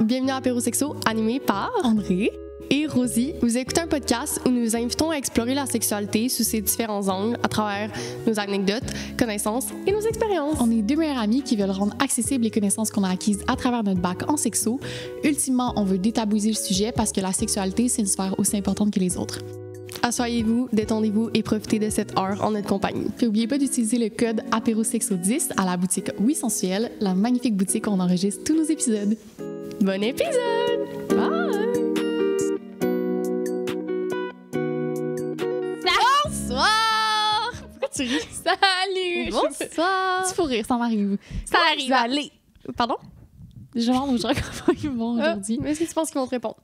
Bienvenue à Apéro Sexo, animé par André et Rosie. Vous écoutez un podcast où nous vous invitons à explorer la sexualité sous ses différents angles à travers nos anecdotes, connaissances et nos expériences. On est deux meilleurs amis qui veulent rendre accessibles les connaissances qu'on a acquises à travers notre bac en sexo. Ultimement, on veut détabouiser le sujet parce que la sexualité, c'est une sphère aussi importante que les autres. Asseyez-vous, détendez-vous et profitez de cette heure en notre compagnie. Puis n'oubliez pas d'utiliser le code APEROSEXO10 à la boutique Oui Sensuelle, la magnifique boutique où on enregistre tous nos épisodes. Bon épisode! Bye! Bonsoir! Pourquoi tu ris? Salut! Bonsoir! Tu faut rire, ça m'arrive. Ça arrive. Allez! Pardon? Je demande aux gens comment ils vont aujourd'hui. Est-ce que tu penses qu'ils vont te répondre?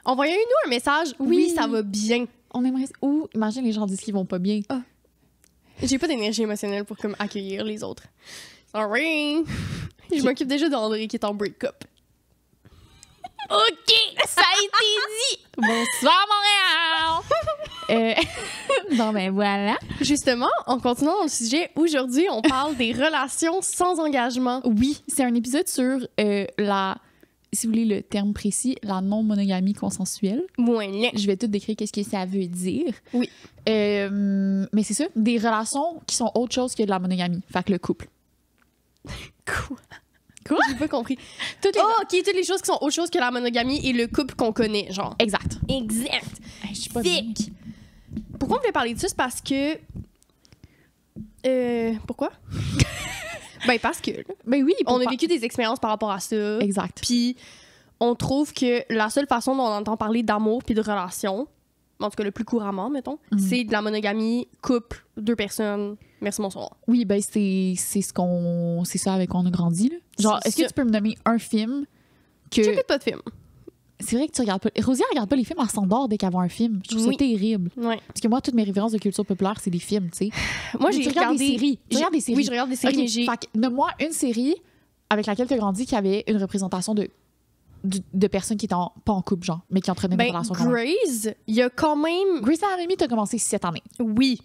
Envoyez-nous un message. Oui, ça va bien. On aimerait... Ou, imagine les gens disent qu'ils vont pas bien. Ah. J'ai pas d'énergie émotionnelle pour comme accueillir les autres. Sorry! Je m'occupe déjà d'André qui est en break-up. OK! Ça a été dit! Bonsoir Montréal! Bon ben voilà. Justement, en continuant dans le sujet, aujourd'hui, on parle des relations sans engagement. Oui, c'est un épisode sur la... Si vous voulez le terme précis, la non-monogamie consensuelle. Ouais. Je vais tout décrire qu'est-ce que ça veut dire. Oui. Mais c'est ça, des relations qui sont autre chose que de la monogamie. Fait que le couple. Quoi? Quoi? J'ai pas compris. Toutes les... OK, toutes les choses qui sont autre chose que la monogamie et le couple qu'on connaît, genre. Exact. Exact. Je suis pas bien. Pourquoi on voulait parler de ça? C'est parce que... Pourquoi? Ben parce que... Ben oui. On a vécu des expériences par rapport à ça. Exact. Puis on trouve que la seule façon dont on entend parler d'amour puis de relation, en tout cas le plus couramment, mettons, c'est de la monogamie, couple, deux personnes, merci, bonsoir. Oui, ben c'est ce qu'on... C'est ça avec quoi on a grandi, là. Genre, C'est est-ce que ça. tu peux me nommer un film que... J'écoute pas de film. C'est vrai que tu regardes pas... Rosie, elle regarde pas les films, elle s'endort dès qu'elle voit un film. Je trouve Oui. ça terrible. Ouais. Parce que moi, toutes mes références de culture populaire, c'est des films, tu sais. Moi, Mais j'ai tu regardes regardé... des séries. Tu regardes des séries. Oui, je regarde des séries, Ok, mais j'ai... fait que nomme-moi une série avec laquelle tu as grandi qui avait une représentation de personnes qui étaient pas en couple, genre, mais qui entretenaient une Ben, relation quand même. Grey's, il y a quand même... Grey's Anatomy, t'as commencé cette année. Oui.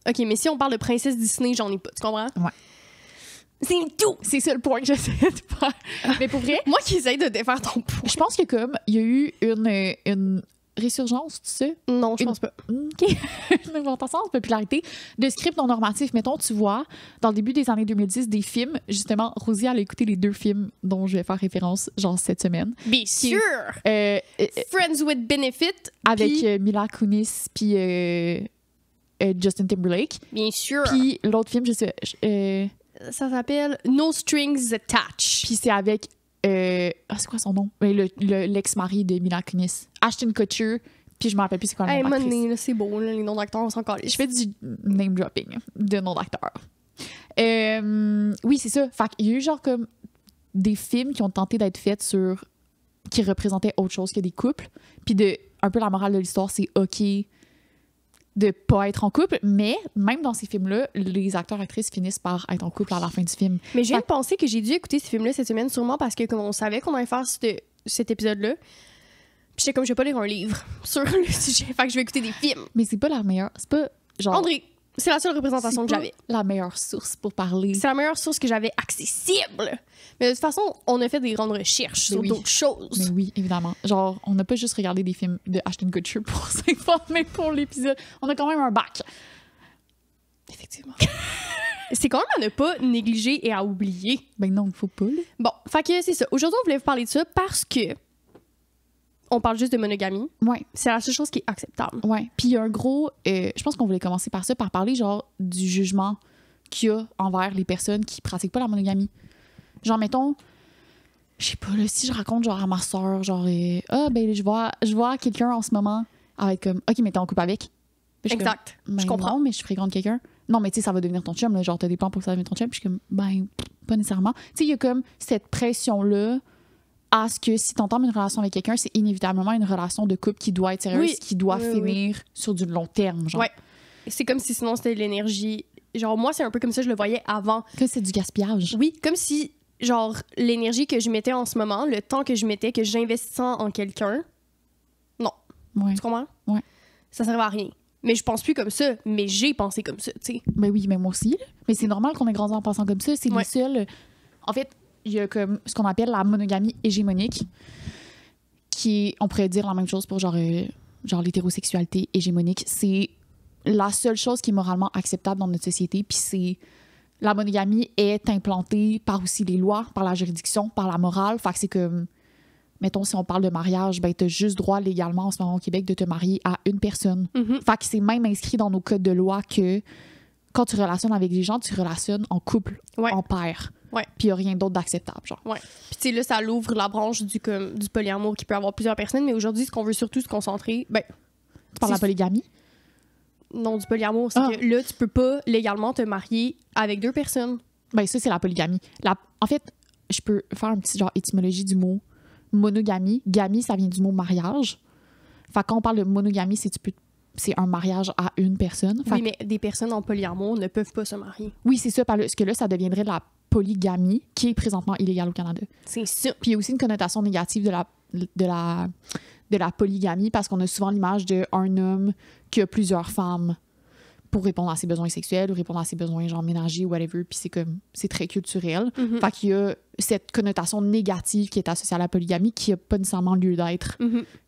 OK, mais si on parle de princesse Disney, j'en ai pas, tu comprends? Ouais. C'est tout! C'est ça le point que j'essaie de faire. Mais pour vrai, Moi qui essaye de défaire ton point. je pense que comme il y a eu une résurgence, tu sais, Non, je pense pas. OK. Une augmentation de popularité de scripts non normatifs. Mettons, tu vois, dans le début des années 2010, des films, justement, Rosie, elle a écouté les deux films dont je vais faire référence, genre, cette semaine. Bien sûr! Friends with Benefit. Avec puis- Mila Kunis, puis Justin Timberlake. Bien sûr. Puis l'autre film, je sais... Ça s'appelle No Strings Attached. puis c'est avec... c'est quoi son nom? L'ex-mari de Mila Kunis. Ashton Kutcher. Puis je me rappelle plus c'est quoi le Hey, nom d'actrice. money, là, c'est beau, là, les noms d'acteurs, on s'en calisse. Je fais du name dropping de nom d'acteur. Oui, c'est ça. Fait qu'il y a eu genre comme des films qui ont tenté d'être faits sur... qui représentaient autre chose que des couples. Puis un peu la morale de l'histoire, c'est OK de pas être en couple, mais même dans ces films-là, les acteurs-actrices finissent par être en couple à la fin du film. Mais j'ai viens de penser que j'ai dû écouter ce film-là cette semaine, sûrement parce que comme on savait qu'on allait faire cet épisode-là, puis j'étais comme, je vais pas lire un livre sur le sujet, fait que je vais écouter des films. Mais c'est pas la meilleure... C'est pas genre... André, c'est la seule représentation que c'est pas j'avais. la meilleure source pour parler. C'est la meilleure source que j'avais accessible. Mais de toute façon, on a fait des grandes recherches sur oui. d'autres choses. Mais oui, évidemment. Genre, on n'a pas juste regardé des films de Ashton Kutcher pour s'informer pour l'épisode. On a quand même un bac. Effectivement. C'est quand même à ne pas négliger et à oublier. Ben non, il faut pas, là. Bon, fait que c'est ça. Aujourd'hui, on voulait vous parler de ça parce que on parle juste de monogamie. Ouais. C'est la seule chose qui est acceptable. Ouais. Puis il y a un gros... je pense qu'on voulait commencer par ça, par parler, genre, du jugement qu'il y a envers les personnes qui pratiquent pas la monogamie. Genre, mettons... Je sais pas, là, si je raconte, genre, à ma soeur, genre... ben, je vois quelqu'un en ce moment, elle va être comme... OK, mais t'es en couple avec. Puis je suis Exact. comme, ben je comprends. Non, mais je fréquente quelqu'un. Non, mais tu sais, ça va devenir ton chum, là. Genre, t'as des plans pour que ça devienne ton chum. Puis je suis comme, ben, pas nécessairement. Tu sais, il y a comme cette pression-là à ce que si t'entends une relation avec quelqu'un, c'est inévitablement une relation de couple qui doit être sérieuse, Oui. qui doit Oui, finir sur du long terme, genre. Ouais. C'est comme si sinon c'était de l'énergie. Genre, moi, c'est un peu comme ça, je le voyais avant. Que c'est du gaspillage. Oui, comme si, genre, l'énergie que je mettais en ce moment, le temps que je mettais, que j'investissais en quelqu'un, non. Ouais. Tu comprends? Ouais. Ça servait à rien. Mais je pense plus comme ça, mais j'ai pensé comme ça, tu sais. Ben oui, mais moi aussi, là. Mais c'est normal qu'on ait grandi en pensant comme ça. C'est Ouais. les seuls... En fait, il y a comme ce qu'on appelle la monogamie hégémonique, qui est, on pourrait dire la même chose pour genre l'hétérosexualité hégémonique. C'est la seule chose qui est moralement acceptable dans notre société, puis c'est la monogamie est implantée par aussi les lois, par la juridiction, par la morale. Fait que c'est comme, mettons, si on parle de mariage, ben t'as juste droit légalement en ce moment au Québec de te marier à une personne. Fait que c'est même inscrit dans nos codes de loi que quand tu relationnes avec des gens, tu relationnes en couple, en paire. Ouais. Puis il n'y a rien d'autre d'acceptable, genre. Ouais. Puis tu sais, là, ça l'ouvre la branche du polyamour qui peut avoir plusieurs personnes, mais aujourd'hui, ce qu'on veut surtout se concentrer, ben... Tu parles de la polygamie? Non, du polyamour, c'est que là, tu peux pas légalement te marier avec 2 personnes. Ben ça, c'est la polygamie. En fait, je peux faire un petit genre étymologie du mot monogamie. Gamie, ça vient du mot mariage. Fait que quand on parle de monogamie, c'est un mariage à une personne. Oui, mais des personnes en polyamour ne peuvent pas se marier. Oui, c'est ça. Parce que là, ça deviendrait de la polygamie, qui est présentement illégale au Canada. C'est ça. Puis il y a aussi une connotation négative de la polygamie, parce qu'on a souvent l'image d'un homme qui a plusieurs femmes pour répondre à ses besoins sexuels ou répondre à ses besoins genre ménagers ou whatever. Puis c'est très culturel. Fait qu'il y a cette connotation négative qui est associée à la polygamie qui n'a pas nécessairement lieu d'être,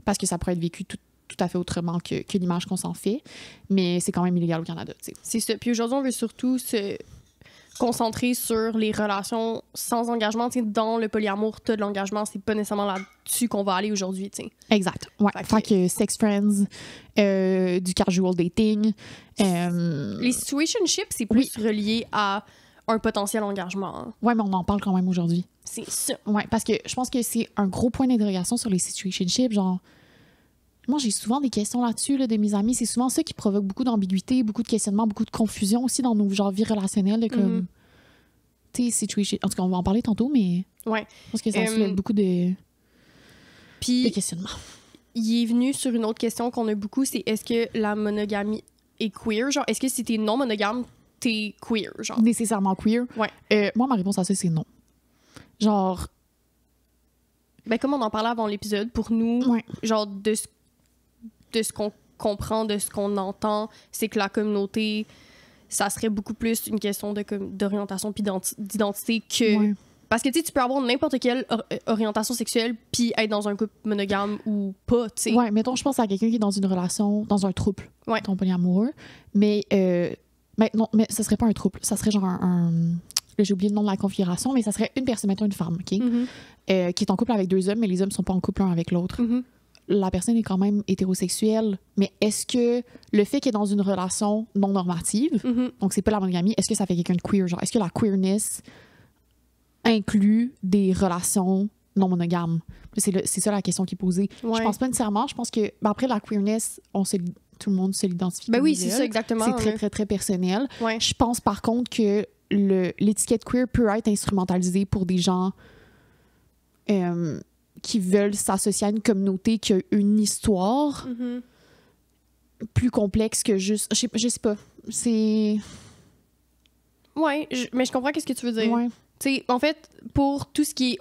parce que ça pourrait être vécu tout à fait autrement que l'image qu'on s'en fait. Mais c'est quand même illégal au Canada, tu sais. C'est ça. Puis aujourd'hui, on veut surtout se concentrer sur les relations sans engagement. T'sais, dans le polyamour, t'as de l'engagement, c'est pas nécessairement là-dessus qu'on va aller aujourd'hui. T'sais. Exact. Ouais. Fait que sex friends, du casual dating. Les situationships, c'est plus relié à un potentiel engagement. Hein. Ouais, mais on en parle quand même aujourd'hui. C'est ça. Ouais, parce que je pense que c'est un gros point d'interrogation sur les situationships. Genre, moi, j'ai souvent des questions là-dessus de mes amis. C'est souvent ça qui provoque beaucoup d'ambiguïté, beaucoup de questionnements, beaucoup de confusion aussi dans nos vies relationnelles. De comme, tu sais, situation. En tout cas, on va en parler tantôt, mais ouais. Je pense que ça soulève beaucoup de questionnements. Il est venu sur une autre question qu'on a beaucoup, c'est est-ce que la monogamie est queer? Genre, est-ce que si t'es non monogame, t'es queer? Genre? Nécessairement queer? Ouais. Moi, ma réponse à ça, c'est non. Genre... Ben, comme on en parlait avant l'épisode, pour nous, genre, de ce qu'on comprend, de ce qu'on entend, c'est que la communauté, ça serait beaucoup plus une question d'orientation puis d'identité que... Ouais. Parce que, tu sais, tu peux avoir n'importe quelle orientation sexuelle puis être dans un couple monogame ou pas, tu sais. Ouais, mettons, je pense à quelqu'un qui est dans une relation, dans un trouble, ton polyamoureux, mais non, mais ça serait pas un trouble, ça serait genre un là, j'ai oublié le nom de la configuration, mais ça serait une personne, mettons une femme, OK? Qui est en couple avec 2 hommes, mais les hommes sont pas en couple l'un avec l'autre. La personne est quand même hétérosexuelle, mais est-ce que le fait qu'elle est dans une relation non normative, donc c'est pas la monogamie, est-ce que ça fait quelqu'un de queer? Genre, est-ce que la queerness inclut des relations non monogames? C'est ça la question qui est posée. Je pense pas nécessairement. Je pense que, après, la queerness, tout le monde se l'identifie. Ben oui, c'est ça, exactement. C'est très, très, très personnel. Ouais. Je pense par contre que l'étiquette queer peut être instrumentalisée pour des gens qui veulent s'associer à une communauté qui a une histoire plus complexe que juste... Je sais pas. C'est... Ouais, mais je comprends ce que tu veux dire. Ouais. Tu sais, en fait, pour tout ce qui est...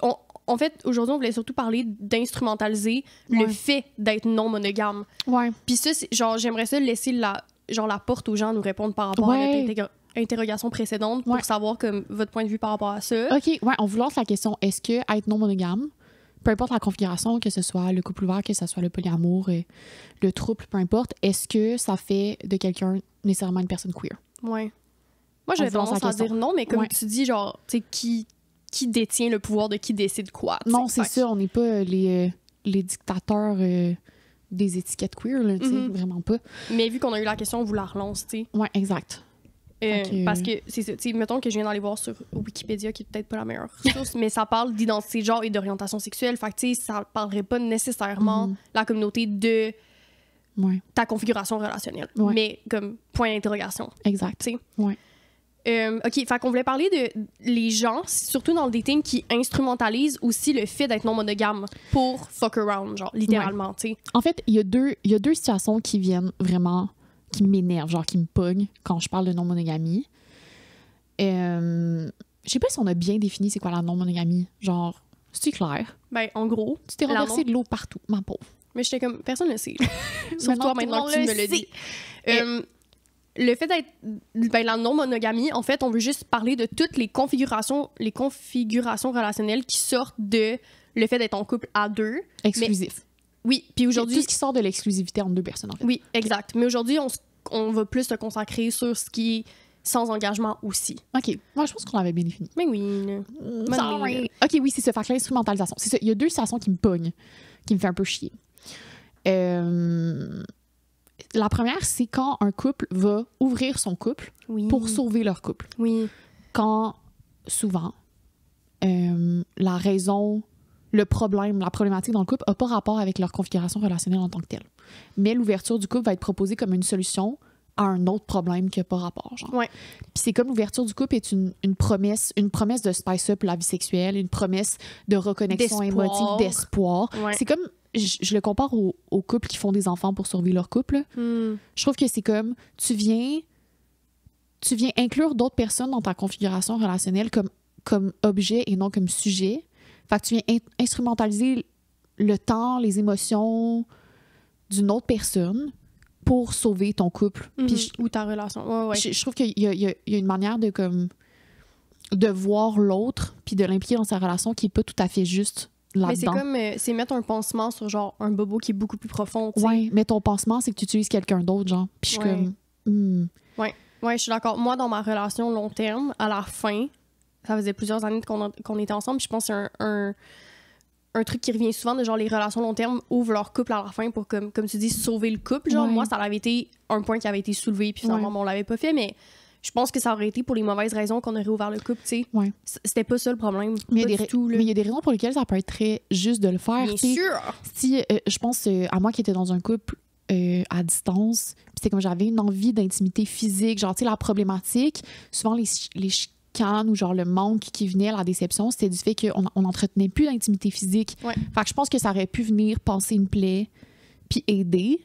En fait, aujourd'hui, on voulait surtout parler d'instrumentaliser le fait d'être non monogame. Ouais. Puis ça, genre, j'aimerais ça laisser la porte aux gens à nous répondre par rapport à notre interrogation précédente pour savoir comme votre point de vue par rapport à ça. OK, ouais, on vous lance la question. Est-ce que être non monogame, peu importe la configuration, que ce soit le couple ouvert, que ce soit le polyamour, le trouble, peu importe, est-ce que ça fait de quelqu'un nécessairement une personne queer? Ouais. Moi, j'avais tendance à dire non, mais comme tu dis, genre, tu sais, qui détient le pouvoir de qui décide quoi? Non, c'est ça, on n'est pas les dictateurs des étiquettes queer, là, tu sais, vraiment pas. Mais vu qu'on a eu la question, on vous la relance, tu sais. Ouais, exact. Parce que c'est ça, tu sais, mettons que je viens d'aller voir sur Wikipédia, qui est peut-être pas la meilleure ressource, mais ça parle d'identité de genre et d'orientation sexuelle. Fait que, tu sais, ça parlerait pas nécessairement la communauté de ta configuration relationnelle. Mais comme point d'interrogation. Exact. Tu sais. Ouais. OK, fait qu'on voulait parler de les gens, surtout dans le dating, qui instrumentalisent aussi le fait d'être non monogame pour fuck around, genre, littéralement, tu sais. En fait, il y a deux situations qui viennent vraiment, qui m'énervent, genre, qui me pognent quand je parle de non-monogamie. Je sais pas si on a bien défini c'est quoi la non-monogamie. Genre, c'est clair? Ben, en gros... Tu t'es renversé de l'eau partout, ma pauvre. Mais j'étais comme... Personne ne le sait. Sauf toi, maintenant que tu me le dis. le fait d'être la non-monogamie, en fait, on veut juste parler de toutes les configurations relationnelles qui sortent de le fait d'être en couple à deux. Exclusif. Oui, puis aujourd'hui... Tout ce qui sort de l'exclusivité entre deux personnes, en fait. Oui, exact. Mais aujourd'hui, on va plus se consacrer sur ce qui est sans engagement aussi. OK. Moi, je pense qu'on l'avait bien défini. Mais oui. Sorry. OK, oui, c'est ça. Fait que l'instrumentalisation. C'est ça. Il y a deux situations qui me pognent, qui me fait un peu chier. La première, c'est quand un couple va ouvrir son couple pour sauver leur couple. Oui. Quand, souvent, la raison, le problème, la problématique dans le couple n'a pas rapport avec leur configuration relationnelle en tant que telle. Mais l'ouverture du couple va être proposée comme une solution à un autre problème qui n'a pas rapport. Genre. Ouais. Puis c'est comme l'ouverture du couple est une promesse de spice up la vie sexuelle, une promesse de reconnexion émotive, d'espoir. Ouais. C'est comme, je le compare aux couples qui font des enfants pour sauver leur couple. Je trouve que c'est comme, tu viens inclure d'autres personnes dans ta configuration relationnelle comme objet et non comme sujet. Fait que tu viens instrumentaliser le temps, les émotions d'une autre personne pour sauver ton couple. Ou ta relation. Ouais. Je trouve qu'il y a une manière de voir l'autre puis de l'impliquer dans sa relation qui n'est pas tout à fait juste là-dedans. Mais c'est comme, c'est mettre un pansement sur genre un bobo qui est beaucoup plus profond. T'sais. Ouais, mais ton pansement, c'est que tu utilises quelqu'un d'autre, genre. Puis je suis comme... Ouais, je suis d'accord. Moi, dans ma relation long terme, à la fin, ça faisait plusieurs années qu'on était ensemble, je pense que c'est un truc qui revient souvent de genre les relations long terme ouvrent leur couple à la fin pour, comme tu dis, sauver le couple. Genre, moi, ça avait été un point qui avait été soulevé, puis finalement, on l'avait pas fait, mais je pense que ça aurait été pour les mauvaises raisons qu'on aurait ouvert le couple, tu sais. Ouais. C'était pas ça le problème. Mais il y a des raisons pour lesquelles ça peut être très juste de le faire. Bien sûr! Si, je pense à moi qui étais dans un couple à distance, puis c'est comme j'avais une envie d'intimité physique, genre, tu sais, la problématique, souvent les chicanes ou genre le manque qui venait, la déception, c'était du fait qu'on n'entretenait plus d'intimité physique. Ouais. Fait que je pense que ça aurait pu venir panser une plaie puis aider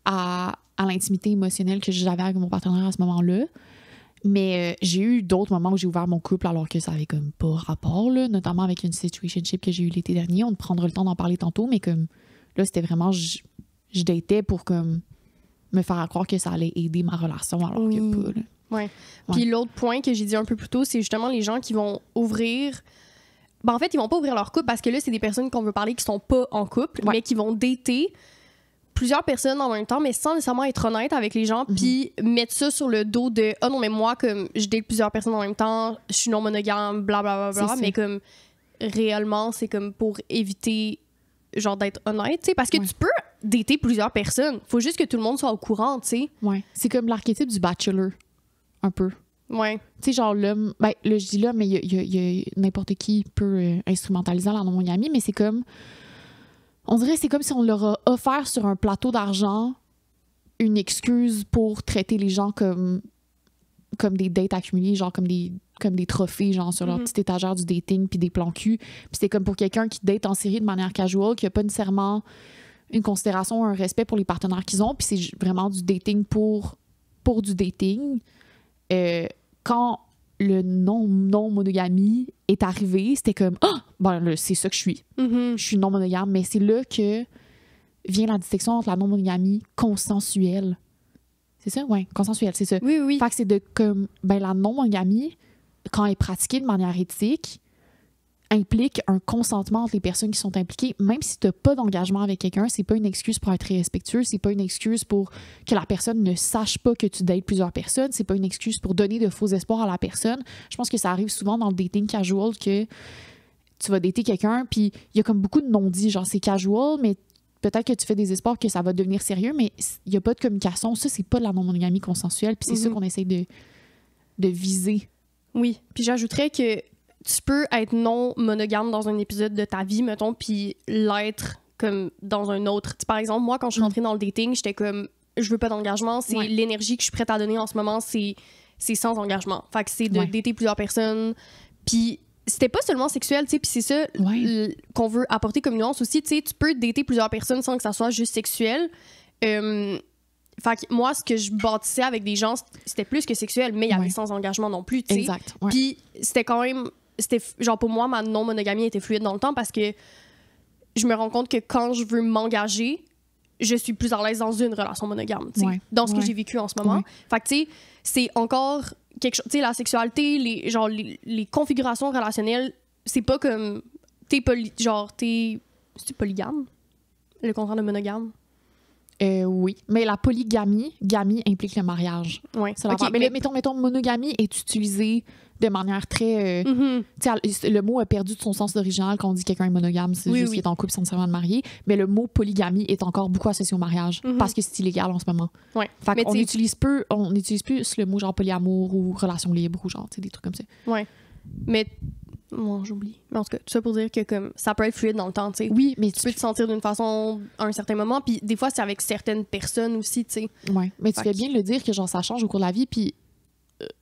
à l'intimité émotionnelle que j'avais avec mon partenaire à ce moment-là. Mais j'ai eu d'autres moments où j'ai ouvert mon couple alors que ça avait comme pas rapport, là, notamment avec une situationship que j'ai eue l'été dernier. On prendra le temps d'en parler tantôt, mais comme là, c'était vraiment... Je datais pour comme me faire croire que ça allait aider ma relation alors que pas, là. Ouais. Puis l'autre point que j'ai dit un peu plus tôt, c'est justement les gens qui vont ouvrir... Ben, en fait, ils vont pas ouvrir leur couple parce que là, c'est des personnes qu'on veut parler qui sont pas en couple, mais qui vont dater plusieurs personnes en même temps, mais sans nécessairement être honnête avec les gens, puis mettre ça sur le dos de « Ah non, mais moi, comme je date plusieurs personnes en même temps, je suis non monogame, blablabla. » Mais comme réellement, c'est comme pour éviter genre d'être honnête, tu sais, parce que tu peux dater plusieurs personnes. Faut juste que tout le monde soit au courant, tu sais. Ouais. C'est comme l'archétype du bachelor, un peu. Ouais. Tu sais, genre l'homme... Ben, là, je dis l'homme, mais il y a n'importe qui peut instrumentaliser la non-monogamie, mais c'est comme... On dirait que c'est comme si on leur a offert sur un plateau d'argent une excuse pour traiter les gens comme des dates accumulées, genre comme des trophées, genre sur leur petite étagère du dating, puis des plans cul. Puis c'est comme pour quelqu'un qui date en série de manière casual, qui n'a pas nécessairement une considération, un respect pour les partenaires qu'ils ont, puis c'est vraiment du dating pour du dating. Quand le non-monogamie est arrivé, c'était comme « Ah! Ben là, c'est ça que je suis. Je suis non-monogame. » Mais c'est là que vient la distinction entre la non-monogamie consensuelle. C'est ça? Oui, consensuelle, c'est ça. Oui. Fait que c'est de comme... Ben la non-monogamie, quand elle est pratiquée de manière éthique, implique un consentement entre les personnes qui sont impliquées. Même si tu n'as pas d'engagement avec quelqu'un, c'est pas une excuse pour être respectueux, c'est pas une excuse pour que la personne ne sache pas que tu dates plusieurs personnes, c'est pas une excuse pour donner de faux espoirs à la personne. Je pense que ça arrive souvent dans le dating casual que tu vas dater quelqu'un, puis il y a comme beaucoup de non-dits, genre c'est casual, mais peut-être que tu fais des espoirs que ça va devenir sérieux, mais il n'y a pas de communication. Ça, c'est pas de la non-monogamie consensuelle, puis c'est ça qu'on essaie de viser. Oui, puis j'ajouterais que tu peux être non monogame dans un épisode de ta vie, mettons, puis l'être comme dans un autre. Par exemple, moi, quand je suis rentrée dans le dating, j'étais comme, je veux pas d'engagement, c'est l'énergie que je suis prête à donner en ce moment, c'est sans engagement. Fait que c'est de dater plusieurs personnes, puis c'était pas seulement sexuel, tu sais, puis c'est ça qu'on veut apporter comme nuance aussi, tu sais, tu peux dater plusieurs personnes sans que ça soit juste sexuel. Fait que moi, ce que je bâtissais avec des gens, c'était plus que sexuel, mais il y avait sans engagement non plus, tu sais. Exact. Puis c'était quand même... genre pour moi, ma non-monogamie était fluide dans le temps parce que je me rends compte que quand je veux m'engager, je suis plus à l'aise dans une relation monogame, tu sais, Ouais. dans ce que j'ai vécu en ce moment. Ouais. Fait que, tu sais, c'est encore quelque chose, tu sais, la sexualité, les configurations relationnelles, c'est pas comme, c'est polygame? Le contraire de monogame? Oui, mais la polygamie implique le mariage. Ouais. C'est l'affaire. Mais mettons, monogamie est utilisé de manière très... tu sais, le mot a perdu de son sens original quand on dit quelqu'un est monogame, c'est juste qu'il est en couple sans nécessairement de marier. Mais le mot polygamie est encore beaucoup associé au mariage parce que c'est illégal en ce moment. Ouais. Fait qu'on utilise plus le mot genre polyamour ou relation libre ou genre, tu sais, des trucs comme ça. Ouais. Mais... Bon, j'oublie. Mais en tout cas, tout ça pour dire que comme ça peut être fluide dans le temps, tu sais. Oui, mais tu peux te sentir d'une façon à un certain moment, puis des fois, c'est avec certaines personnes aussi, tu sais. Ouais, mais tu fais bien de le dire que genre ça change au cours de la vie, puis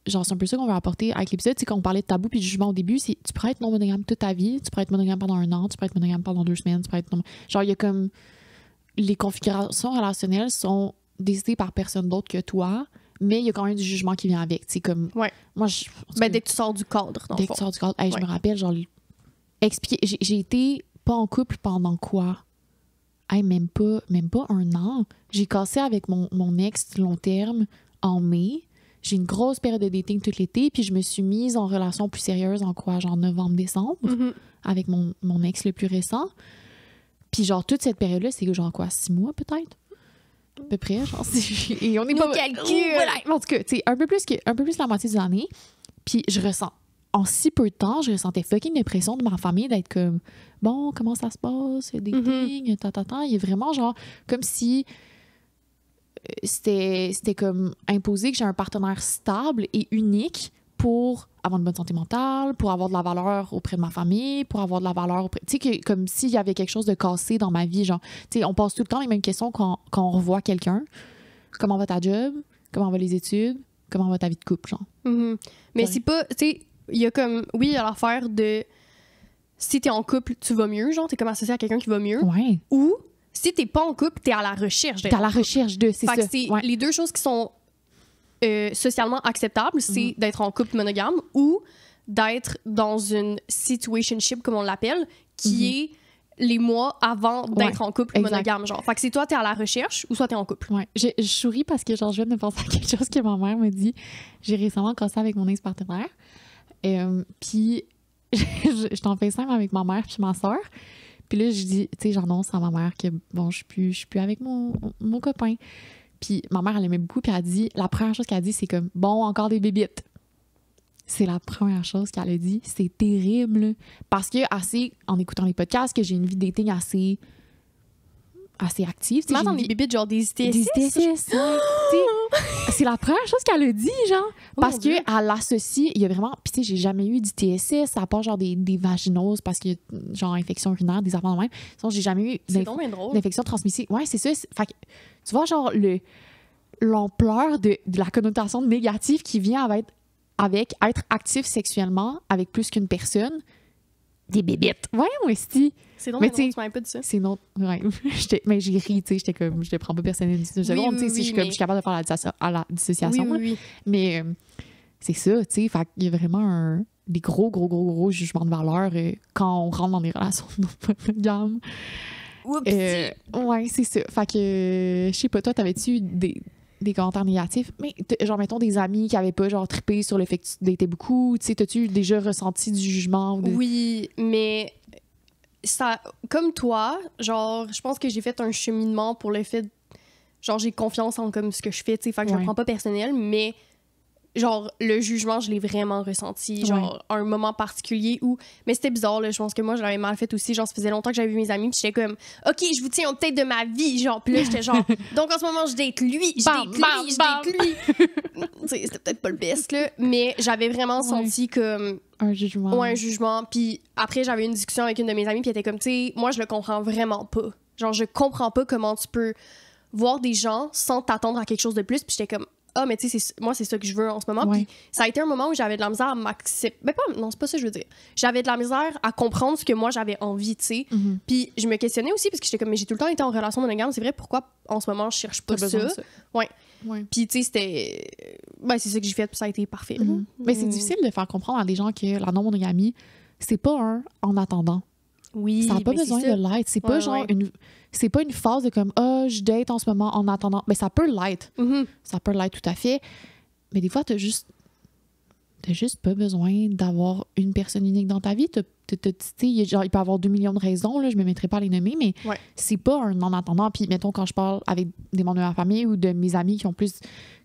genre c'est un peu ça qu'on veut apporter avec l'épisode, c'est quand on parlait de tabou puis de jugement au début, c'est tu pourrais être non monogame toute ta vie, tu pourrais être monogame pendant 1 an, tu pourrais être monogame pendant 2 semaines, tu pourrais être genre il y a comme les configurations relationnelles sont décidées par personne d'autre que toi. Mais il y a quand même du jugement qui vient avec. C'est comme. Ouais. Moi, dès que tu sors du cadre, dans dès que tu sors du cadre. Je me rappelle, genre, expliquer. J'ai été pas en couple pendant quoi? Même pas 1 an. J'ai cassé avec mon ex long terme en mai. J'ai une grosse période de dating tout l'été. Puis je me suis mise en relation plus sérieuse en quoi? Genre novembre-décembre. Avec mon ex le plus récent. Puis genre, toute cette période-là, c'est genre quoi? 6 mois peut-être? À peu près, genre, et on est pas calculs. Voilà. En tout cas, tu sais, un peu plus la moitié de l'année. Puis je ressens, en si peu de temps, je ressentais fucking l'impression de ma famille d'être comme, bon, comment ça se passe, des things, Il est vraiment genre, comme si c'était comme imposé que j'ai un partenaire stable et unique pour avoir une bonne santé mentale, pour avoir de la valeur auprès de ma famille, pour avoir de la valeur auprès... Tu sais, comme s'il y avait quelque chose de cassé dans ma vie, genre... Tu sais, on pose tout le temps les mêmes questions quand on revoit quelqu'un. Comment va ta job? Comment va les études? Comment va ta vie de couple, genre? Mais c'est pas... Tu sais, il y a comme... Oui, il y a l'affaire de... Si t'es en couple, tu vas mieux, genre, t'es comme associé à quelqu'un qui va mieux. Ouais. Ou, si t'es pas en couple, t'es à la recherche d'être T'es à la recherche de, c'est ça. Fait que c'est les deux choses qui sont... socialement acceptable, c'est d'être en couple monogame ou d'être dans une situationship, comme on l'appelle, qui est les mois avant d'être en couple monogame. Genre. Fait que c'est toi, t'es à la recherche ou soit t'es en couple. Ouais. Je souris parce que genre, je viens de penser à quelque chose que ma mère me dit. J'ai récemment cassé avec mon ex-partenaire. Puis, je t'en fais simple avec ma mère puis ma soeur. Puis là, je dis, tu sais, j'annonce à ma mère que bon, je suis plus avec mon copain. Puis ma mère, elle aimait beaucoup, puis elle a dit, la première chose qu'elle a dit, c'est comme, bon, encore des bébites. C'est la première chose qu'elle a dit. C'est terrible. Parce que, en écoutant les podcasts, que j'ai une vie de dating assez active. Tu m'entends des bébites, genre des ITSS? Des ITSS, c'est la première chose qu'elle a dit, genre. Parce qu'elle l'associe, il y a vraiment... Puis tu sais, j'ai jamais eu d'ITSS, à part genre des vaginoses, parce que, genre, infection urinaire, des affaires de même. Sinon, j'ai jamais eu d'infection transmissible. Ouais, c'est ça. Fait que, tu vois, genre, l'ampleur de la connotation négative qui vient avec être actif sexuellement avec plus qu'une personne, des bébites. Ouais, moi aussi. C'est donc tu m'avais pas dit ça. C'est non. Ouais. Mais j'ai ri, tu sais, j'étais comme, je le prends pas personnellement. Je suis capable de faire la dissociation. Oui. Mais c'est ça, tu sais, fait qu'il y a vraiment des gros jugements de valeur quand on rentre dans des relations non monogames. Ouais, c'est ça. Fait que, je sais pas, toi, t'avais-tu des commentaires négatifs? Mais genre, mettons, des amis qui avaient pas, genre, trippé sur le fait que tu datais beaucoup. Tu sais, t'as-tu déjà ressenti du jugement? Oui, mais ça, comme toi, genre, je pense que j'ai fait un cheminement pour le fait... Genre, j'ai confiance en comme ce que je fais, tu sais, fait que je le prends pas personnel, mais... Genre, le jugement, je l'ai vraiment ressenti. Genre, à un moment particulier où... Mais c'était bizarre, là. Je pense que moi, je l'avais mal fait aussi. Genre, ça faisait longtemps que j'avais vu mes amis. Puis j'étais comme, OK, je vous tiens en tête de ma vie. Genre, puis là, j'étais genre... Donc, en ce moment, je date lui. Je date lui. C'était peut-être pas le best, là. Mais j'avais vraiment senti comme... Un jugement. Ouais, un jugement. Puis après, j'avais une discussion avec une de mes amies. Puis elle était comme, tu sais, moi, je le comprends vraiment pas. Genre, je comprends pas comment tu peux voir des gens sans t'attendre à quelque chose de plus. Puis j'étais comme... Ah, mais tu sais, moi, c'est ça que je veux en ce moment. Puis ça a été un moment où j'avais de la misère à m'accepter. Non, c'est pas ça que je veux dire. J'avais de la misère à comprendre ce que moi, j'avais envie, tu sais. Puis je me questionnais aussi parce que j'étais comme, mais j'ai tout le temps été en relation monogame. C'est vrai, pourquoi en ce moment, je cherche pas ça? Ouais. Puis tu sais, c'était... Ben, c'est ça que j'ai fait, puis ça a été parfait. Mais c'est difficile de faire comprendre à des gens que la non-monogamie, c'est pas en attendant. Oui, ça n'a pas besoin de l'être. C'est pas genre c'est pas une phase de comme je date en ce moment en attendant. Mais ça peut l'être. Ça peut l'être tout à fait. Mais des fois, t'as juste pas besoin d'avoir une personne unique dans ta vie. Il peut y avoir 2 millions de raisons, là, je me mettrai pas à les nommer, mais c'est pas un en attendant. Puis mettons, quand je parle avec des membres de ma famille ou de mes amis qui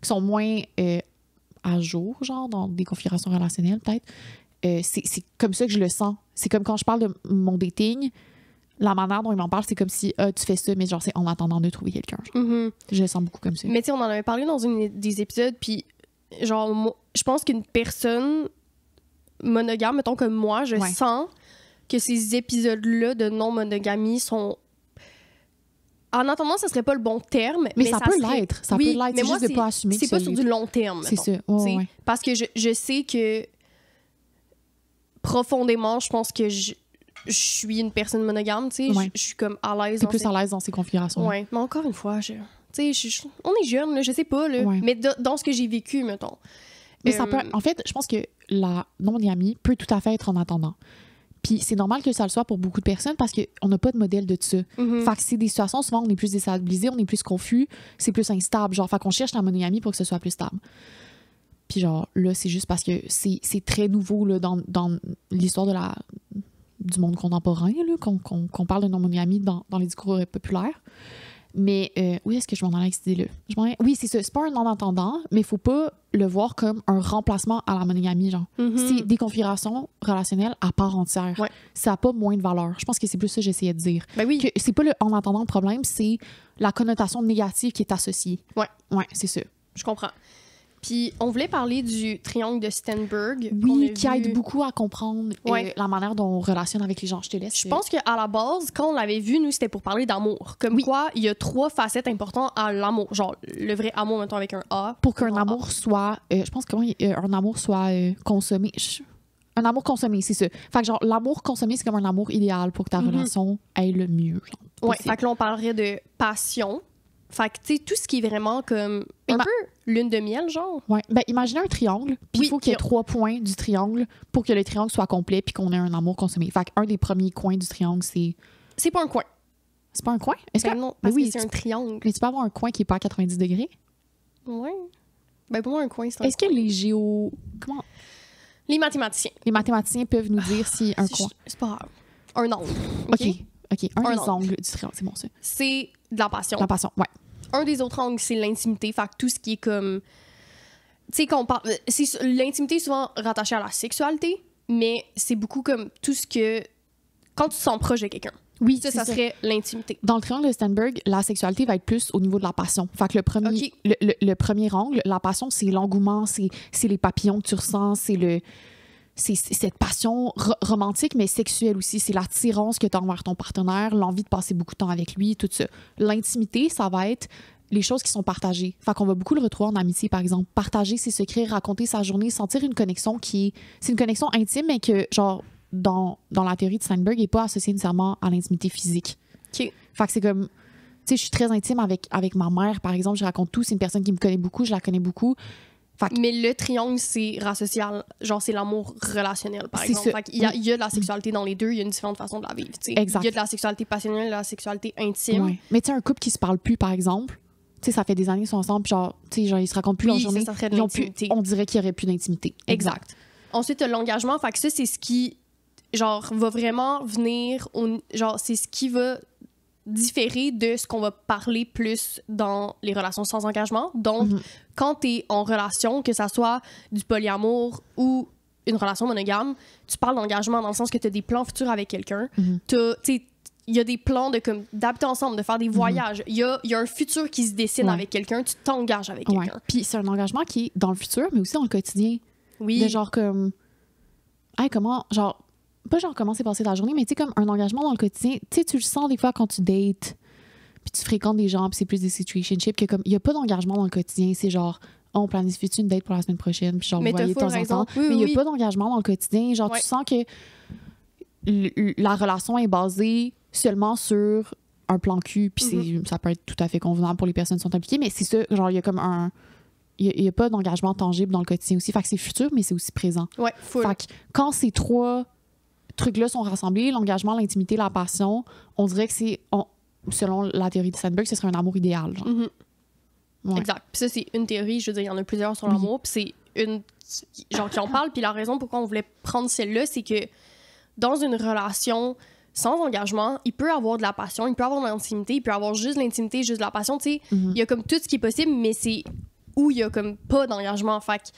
sont moins à jour, genre dans des configurations relationnelles peut-être, c'est comme ça que je le sens. C'est comme quand je parle de mon dating, la manière dont ils m'en parlent, c'est comme si tu fais ça, mais genre c'est en attendant de trouver quelqu'un. Je le sens beaucoup comme ça. Mais tu sais, on en avait parlé dans des épisodes, puis genre, moi, je pense qu'une personne monogame, mettons comme moi, je sens que ces épisodes-là de non-monogamie sont... En attendant, ça serait pas le bon terme. Mais ça peut l'être. Ça peut l'être. Mais c'est moi, juste de pas assumer. C'est pas sur du long terme, mettons. C'est ça. Parce que je sais que profondément, je pense que je suis une personne monogame, tu sais. Je suis comme à l'aise. T'es plus à l'aise dans ces configurations. Oui, mais encore une fois, on est jeune, là, je sais pas, là, mais dans ce que j'ai vécu, mettons. Mais ça peut... En fait, je pense que la non-monogamie peut tout à fait être en attendant. Puis c'est normal que ça le soit pour beaucoup de personnes parce qu'on n'a pas de modèle de ça. Fait que c'est des situations, souvent, on est plus déstabilisé, on est plus confus, c'est plus instable. Genre, fait qu'on cherche la monogamie pour que ce soit plus stable. Puis genre, là, c'est juste parce que c'est très nouveau là, dans l'histoire du monde contemporain, là, qu'on parle de non-monogamie dans les discours populaires. Mais où est-ce que je m'en allais avec cette idée-là? Oui, c'est ça. C'est pas un en-attendant, mais il faut pas le voir comme un remplacement à la monogamie, genre. C'est des configurations relationnelles à part entière. Ça n'a pas moins de valeur. Je pense que c'est plus ça que j'essayais de dire. Ben oui. Que c'est pas le en-attendant le problème, c'est la connotation négative qui est associée. Ouais, c'est ça. Je comprends. Puis, on voulait parler du triangle de Sternberg. Oui, qui aide beaucoup à comprendre la manière dont on relationne avec les gens. Je te laisse. Je pense qu'à la base, quand on l'avait vu, nous, c'était pour parler d'amour. Comme quoi, il y a 3 facettes importantes à l'amour. Genre, le vrai amour, mettons, avec un A. Pour qu'un amour soit... je pense qu'un amour soit consommé... Un amour consommé, c'est ça. Fait que genre, l'amour consommé, c'est comme un amour idéal pour que ta relation aille le mieux. Fait que là, on parlerait de passion. Fait que, tu sais, tout ce qui est vraiment comme un peu lune de miel, genre. Ouais. Ben, imaginez un triangle, puis il faut qu'il y ait 3 points du triangle pour que le triangle soit complet puis qu'on ait un amour consommé. Fait qu'un des premiers coins du triangle, c'est... C'est pas un coin. C'est pas un coin? Non, parce que c'est un triangle. Mais tu peux avoir un coin qui est pas à 90 degrés? Ouais. Ben, pour moi, un coin, c'est un Est-ce que les Comment? Les mathématiciens. Les mathématiciens peuvent nous dire si un coin... C'est pas grave. Un angle. OK. Un des angles du triangle, c'est bon, ça. C'est de la passion. La passion, ouais. Un des autres angles, c'est l'intimité. Fait que tout ce qui est comme... Tu sais, qu'on parle... L'intimité est souvent rattachée à la sexualité, mais c'est beaucoup comme tout ce que... Quand tu te sens proche de quelqu'un. Oui, ça serait l'intimité. Dans le triangle de Sternberg, la sexualité va être plus au niveau de la passion. Fait que le premier angle, la passion, c'est l'engouement, c'est les papillons que tu ressens, c'est cette passion romantique, mais sexuelle aussi. C'est l'attirance que tu as envers ton partenaire, l'envie de passer beaucoup de temps avec lui, tout ça. L'intimité, ça va être les choses qui sont partagées. Fait qu'on va beaucoup le retrouver en amitié, par exemple. Partager ses secrets, raconter sa journée, sentir une connexion c'est une connexion intime, mais que, genre, dans la théorie de Sternberg, n'est pas associée nécessairement à l'intimité physique. Fait que c'est comme... Tu sais, je suis très intime avec ma mère, par exemple. Je raconte tout. C'est une personne qui me connaît beaucoup. Je la connais beaucoup. Mais le triangle, c'est rassocial. Genre, c'est l'amour relationnel, par exemple. Il y a de la sexualité dans les deux. Il y a une différente façon de la vivre. Exact. Il y a de la sexualité passionnelle, de la sexualité intime. Ouais. Mais tu sais, un couple qui se parle plus, par exemple, tu sais, ça fait des années qu'ils sont ensemble, puis genre, tu sais, genre, ils se racontent plus leur journée. Ça serait de l'intimité. On dirait qu'il y aurait plus d'intimité. Exact. Ensuite, l'engagement. Fait que ça, c'est ce qui, genre, va vraiment venir... Genre, c'est ce qui va différer de ce qu'on va parler plus dans les relations sans engagement. Donc, quand tu es en relation, que ça soit du polyamour ou une relation monogame, tu parles d'engagement dans le sens que tu as des plans futurs avec quelqu'un. Il y a des plans d'habiter ensemble, de faire des voyages. Il y a un futur qui se dessine avec quelqu'un. Tu t'engages avec quelqu'un. Puis c'est un engagement qui est dans le futur, mais aussi dans le quotidien. Oui. De genre comme... Hey, comment... Genre... Pas genre comment s'est passée ta journée, mais tu sais, comme un engagement dans le quotidien. Tu sais, tu le sens des fois quand tu dates, puis tu fréquentes des gens, puis c'est plus des situationships, que comme, il n'y a pas d'engagement dans le quotidien. C'est genre, on planifie une date pour la semaine prochaine, puis genre, vous voyez de temps en temps. Mais il n'y a pas d'engagement dans le quotidien. Genre, tu sens que la relation est basée seulement sur un plan cul, puis ça peut être tout à fait convenable pour les personnes qui sont impliquées, mais c'est ça, genre, il y a comme un... Il n'y a pas d'engagement tangible dans le quotidien aussi. Fait que c'est futur, mais c'est aussi présent. Ouais, full. Fait que quand ces trois trucs-là sont rassemblés, l'engagement, l'intimité, la passion, on dirait que selon la théorie de Sandberg, ce serait un amour idéal. Genre. Ouais. Exact. Puis ça, c'est une théorie, je veux dire, il y en a plusieurs sur l'amour, puis c'est une genre qui en parle, puis la raison pourquoi on voulait prendre celle-là, c'est que dans une relation sans engagement, il peut avoir de la passion, il peut avoir de l'intimité, il peut avoir juste l'intimité, juste de la passion, tu sais. Il y a comme tout ce qui est possible, mais c'est où il y a comme pas d'engagement. Fait que, tu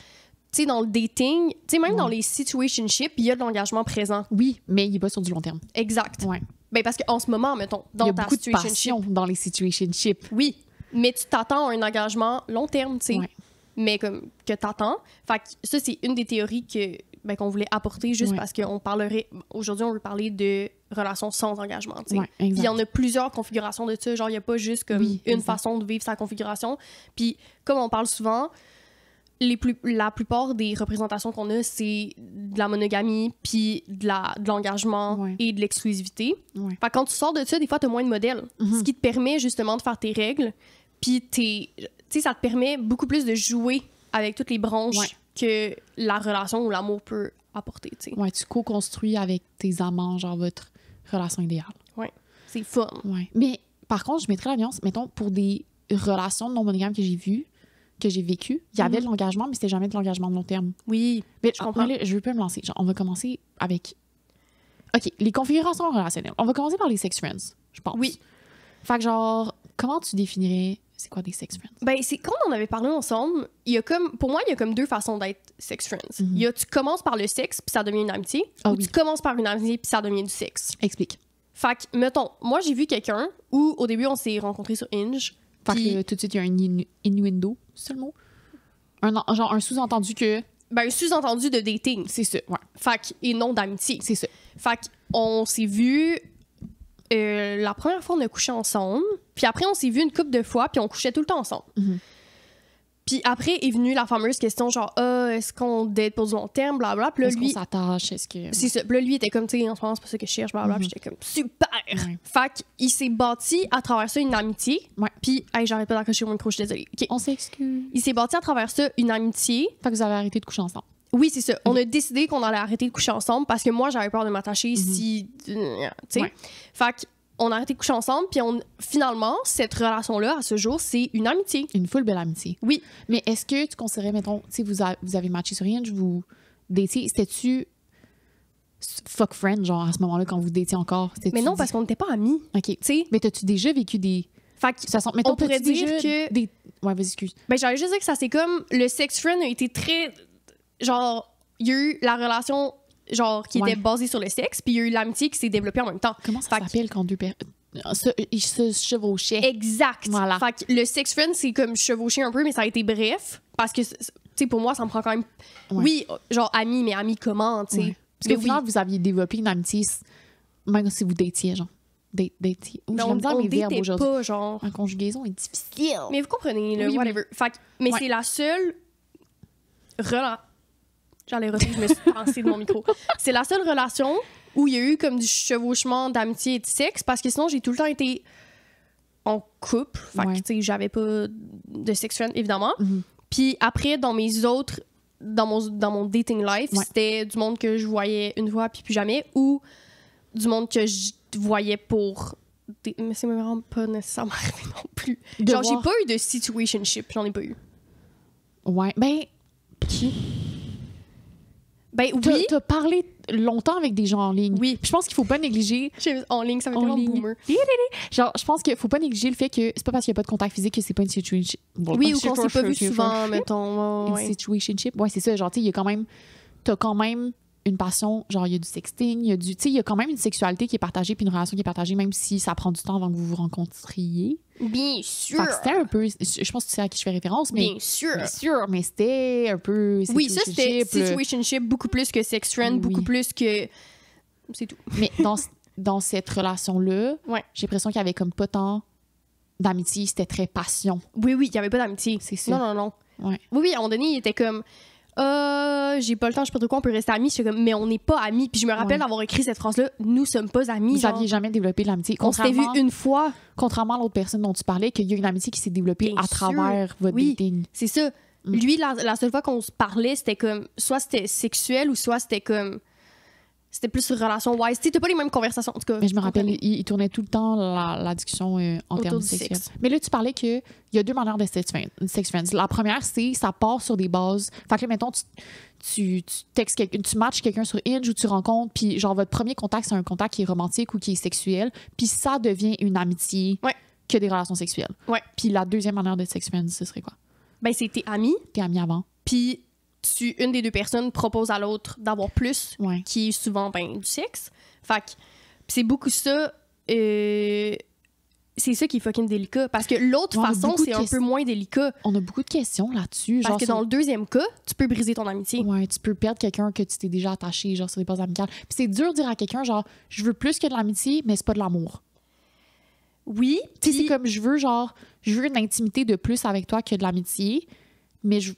sais, dans le dating, tu sais, même dans les situationships, il y a de l'engagement présent. Oui, mais il est pas sur du long terme. Exact. Ouais. Ben parce qu'en ce moment, mettons, dans ta situationship... Il y a beaucoup de passion dans les situationships. Oui, mais tu t'attends à un engagement long terme, tu sais. Ouais. Mais comme que t'attends. Fait que ça, c'est une des théories qu'on voulait apporter juste parce qu'on parlerait... Aujourd'hui, on veut parler de relations sans engagement, tu sais. Ouais, Puis il y en a plusieurs configurations de ça. Genre, il n'y a pas juste comme une façon de vivre sa configuration. Puis comme on parle souvent, la plupart des représentations qu'on a, c'est de la monogamie, puis de l'engagement et de l'exclusivité. Fait que quand tu sors de ça, des fois, t'as moins de modèles. Ce qui te permet justement de faire tes règles. Puis tu sais, ça te permet beaucoup plus de jouer avec toutes les branches que la relation ou l'amour peut apporter, tu sais. Ouais, tu co-construis avec tes amants, genre votre relation idéale. Ouais, c'est fun. Ouais. Mais par contre, je mettrais la nuance, mettons, pour des relations non monogames que j'ai vécues, il y avait de l'engagement, mais c'était jamais de l'engagement de long terme. Oui, mais je comprends. Là, je veux pas me lancer. Genre, on va commencer avec... OK, les configurations relationnelles. On va commencer par les sex friends, je pense. Oui. Fait que genre, comment tu définirais... C'est quoi des sex friends? Ben, c'est quand on avait parlé ensemble, pour moi, il y a comme deux façons d'être sex friends. Il y a tu commences par le sexe, puis ça devient une amitié, ou tu commences par une amitié, puis ça devient du sexe. Explique. Fait que, mettons, moi, j'ai vu quelqu'un où, au début, on s'est rencontrés sur Hinge. Fait que tout de suite, il y a un innuendo, c'est le mot? Genre un sous-entendu que... Ben, un sous-entendu de dating. C'est ça, ouais. Fait que, et non d'amitié. C'est ça. Fait qu'on s'est vu... la première fois, on a couché ensemble. Puis après, on s'est vu une couple de fois, puis on couchait tout le temps ensemble. Puis après est venue la fameuse question genre, est-ce qu'on date pour du long terme, blablabla. Puis là, est-ce qu'on s'attache, est-ce que... C'est ça. Puis là, lui, était comme, tu sais, en ce moment, c'est pas ça que je cherche, blablabla. Puis j'étais comme, super! Fait qu'il s'est bâti à travers ça une amitié. Puis, hey, j'arrête pas d'accrocher mon micro, je suis désolée. Okay. On s'excuse. Il s'est bâti à travers ça une amitié. Fait que vous avez arrêté de coucher ensemble. Oui, c'est ça. On a décidé qu'on allait arrêter de coucher ensemble parce que moi, j'avais peur de m'attacher si... Tu sais. Fait qu'on a arrêté de coucher ensemble, puis finalement, cette relation-là, à ce jour, c'est une amitié. Une full belle amitié. Oui. Mais est-ce que tu considérais, mettons, tu sais, vous avez matché sur Hinge, vous datiez, c'était-tu fuck friend, genre, à ce moment-là, quand vous datiez encore? Mais non, parce qu'on n'était pas amis. OK. T'sais? Mais t'as-tu déjà vécu des... Fait que, mettons, on pourrait dire que... Ouais, vas-y, excuse. Ben, j'allais juste dire que ça, c'est comme... Le sex friend a été très... Genre, il y a eu la relation... genre qui était basée sur le sexe, puis il y a eu l'amitié qui s'est développée en même temps. Comment ça s'appelle quand deux personnes ils se chevauchaient? Exact. Voilà. Fait que le sex friend, c'est comme chevaucher un peu, mais ça a été bref, parce que, tu sais, pour moi, ça me prend quand même... Oui, genre amis, mais amis comment, tu sais? Parce qu'au final, vous aviez développé une amitié, même si vous datiez, genre. Datiez. Mais on datait pas, genre... La conjugaison est difficile. Mais vous comprenez, le whatever. Fait que, mais c'est la seule... J'allais retirer, je me suis pensée de mon micro. C'est la seule relation où il y a eu comme du chevauchement d'amitié et de sexe, parce que sinon, j'ai tout le temps été en couple. Fait que, tu sais, j'avais pas de sex friend, évidemment. Puis après, dans mes autres... Dans mon dating life, c'était du monde que je voyais une fois puis plus jamais, ou du monde que je voyais pour... Mais c'est vraiment pas nécessairement arrivé non plus. Genre, j'ai pas eu de situationship. J'en ai pas eu. Ouais. Ben... Qui? Ben oui. T'as parlé longtemps avec des gens en ligne. Oui. Puis je pense qu'il faut pas négliger... En ligne, ça fait tellement boomer. Genre, je pense qu'il faut pas négliger le fait que c'est pas parce qu'il y a pas de contact physique que c'est pas une situation... Oui, ou qu'on s'est pas vu souvent, mettons. Une situationship. Ouais, c'est ça. Genre, tu sais, il y a quand même... T'as quand même une passion, genre, il y a du sexting, il y a du... Tu sais, il y a quand même une sexualité qui est partagée puis une relation qui est partagée, même si ça prend du temps avant que vous vous rencontriez. Bien sûr! Fait que c'était un peu... Je pense que tu sais à qui je fais référence, mais... Bien sûr! Bien sûr, mais c'était un peu... Oui, ça, c'était situationship beaucoup plus que sex friend, beaucoup plus que... C'est tout. Mais dans cette relation-là, j'ai l'impression qu'il y avait comme pas tant d'amitié, c'était très passion. Oui, il y avait pas d'amitié. C'est ça. Non. Ouais. Oui, à un moment donné, il était comme... j'ai pas le temps, je sais pas trop quoi, on peut rester amis. J'étais comme, mais on n'est pas amis. Puis je me rappelle d'avoir écrit cette phrase-là, nous sommes pas amis. Vous n'aviez jamais développé de l'amitié. On s'était vu une fois. Contrairement à l'autre personne dont tu parlais, qu'il y a une amitié qui s'est développée à travers votre dating. C'est ça. Lui, la seule fois qu'on se parlait, c'était comme, soit c'était sexuel ou soit c'était comme, c'était plus sur relation wise. Tu sais, t'as pas les mêmes conversations, en tout cas. Mais je me rappelle, il tournait tout le temps la discussion en termes sexuels. Mais là, tu parlais qu'il y a 2 manières de sex friends. La première, c'est ça part sur des bases. Fait que là, mettons, tu textes tu matches quelqu'un sur Hinge ou tu rencontres, puis genre, votre premier contact, c'est un contact qui est romantique ou qui est sexuel, puis ça devient une amitié que des relations sexuelles. Ouais. Puis la deuxième manière de sex friends, ce serait quoi? Ben, c'est t'es amis. T'es amis avant. Puis une des 2 personnes propose à l'autre d'avoir plus, qui est souvent du sexe. Fait que c'est beaucoup ça. C'est ça qui est fucking délicat. Parce que l'autre façon, c'est un peu moins délicat. On a beaucoup de questions là-dessus. Parce que dans le deuxième cas, tu peux briser ton amitié. Ouais, tu peux perdre quelqu'un que tu t'es déjà attaché, genre sur des bases amicales. Puis c'est dur de dire à quelqu'un, genre, je veux plus que de l'amitié, mais c'est pas de l'amour. Oui. Tu sais, c'est comme, je veux une intimité de plus avec toi que de l'amitié, mais tu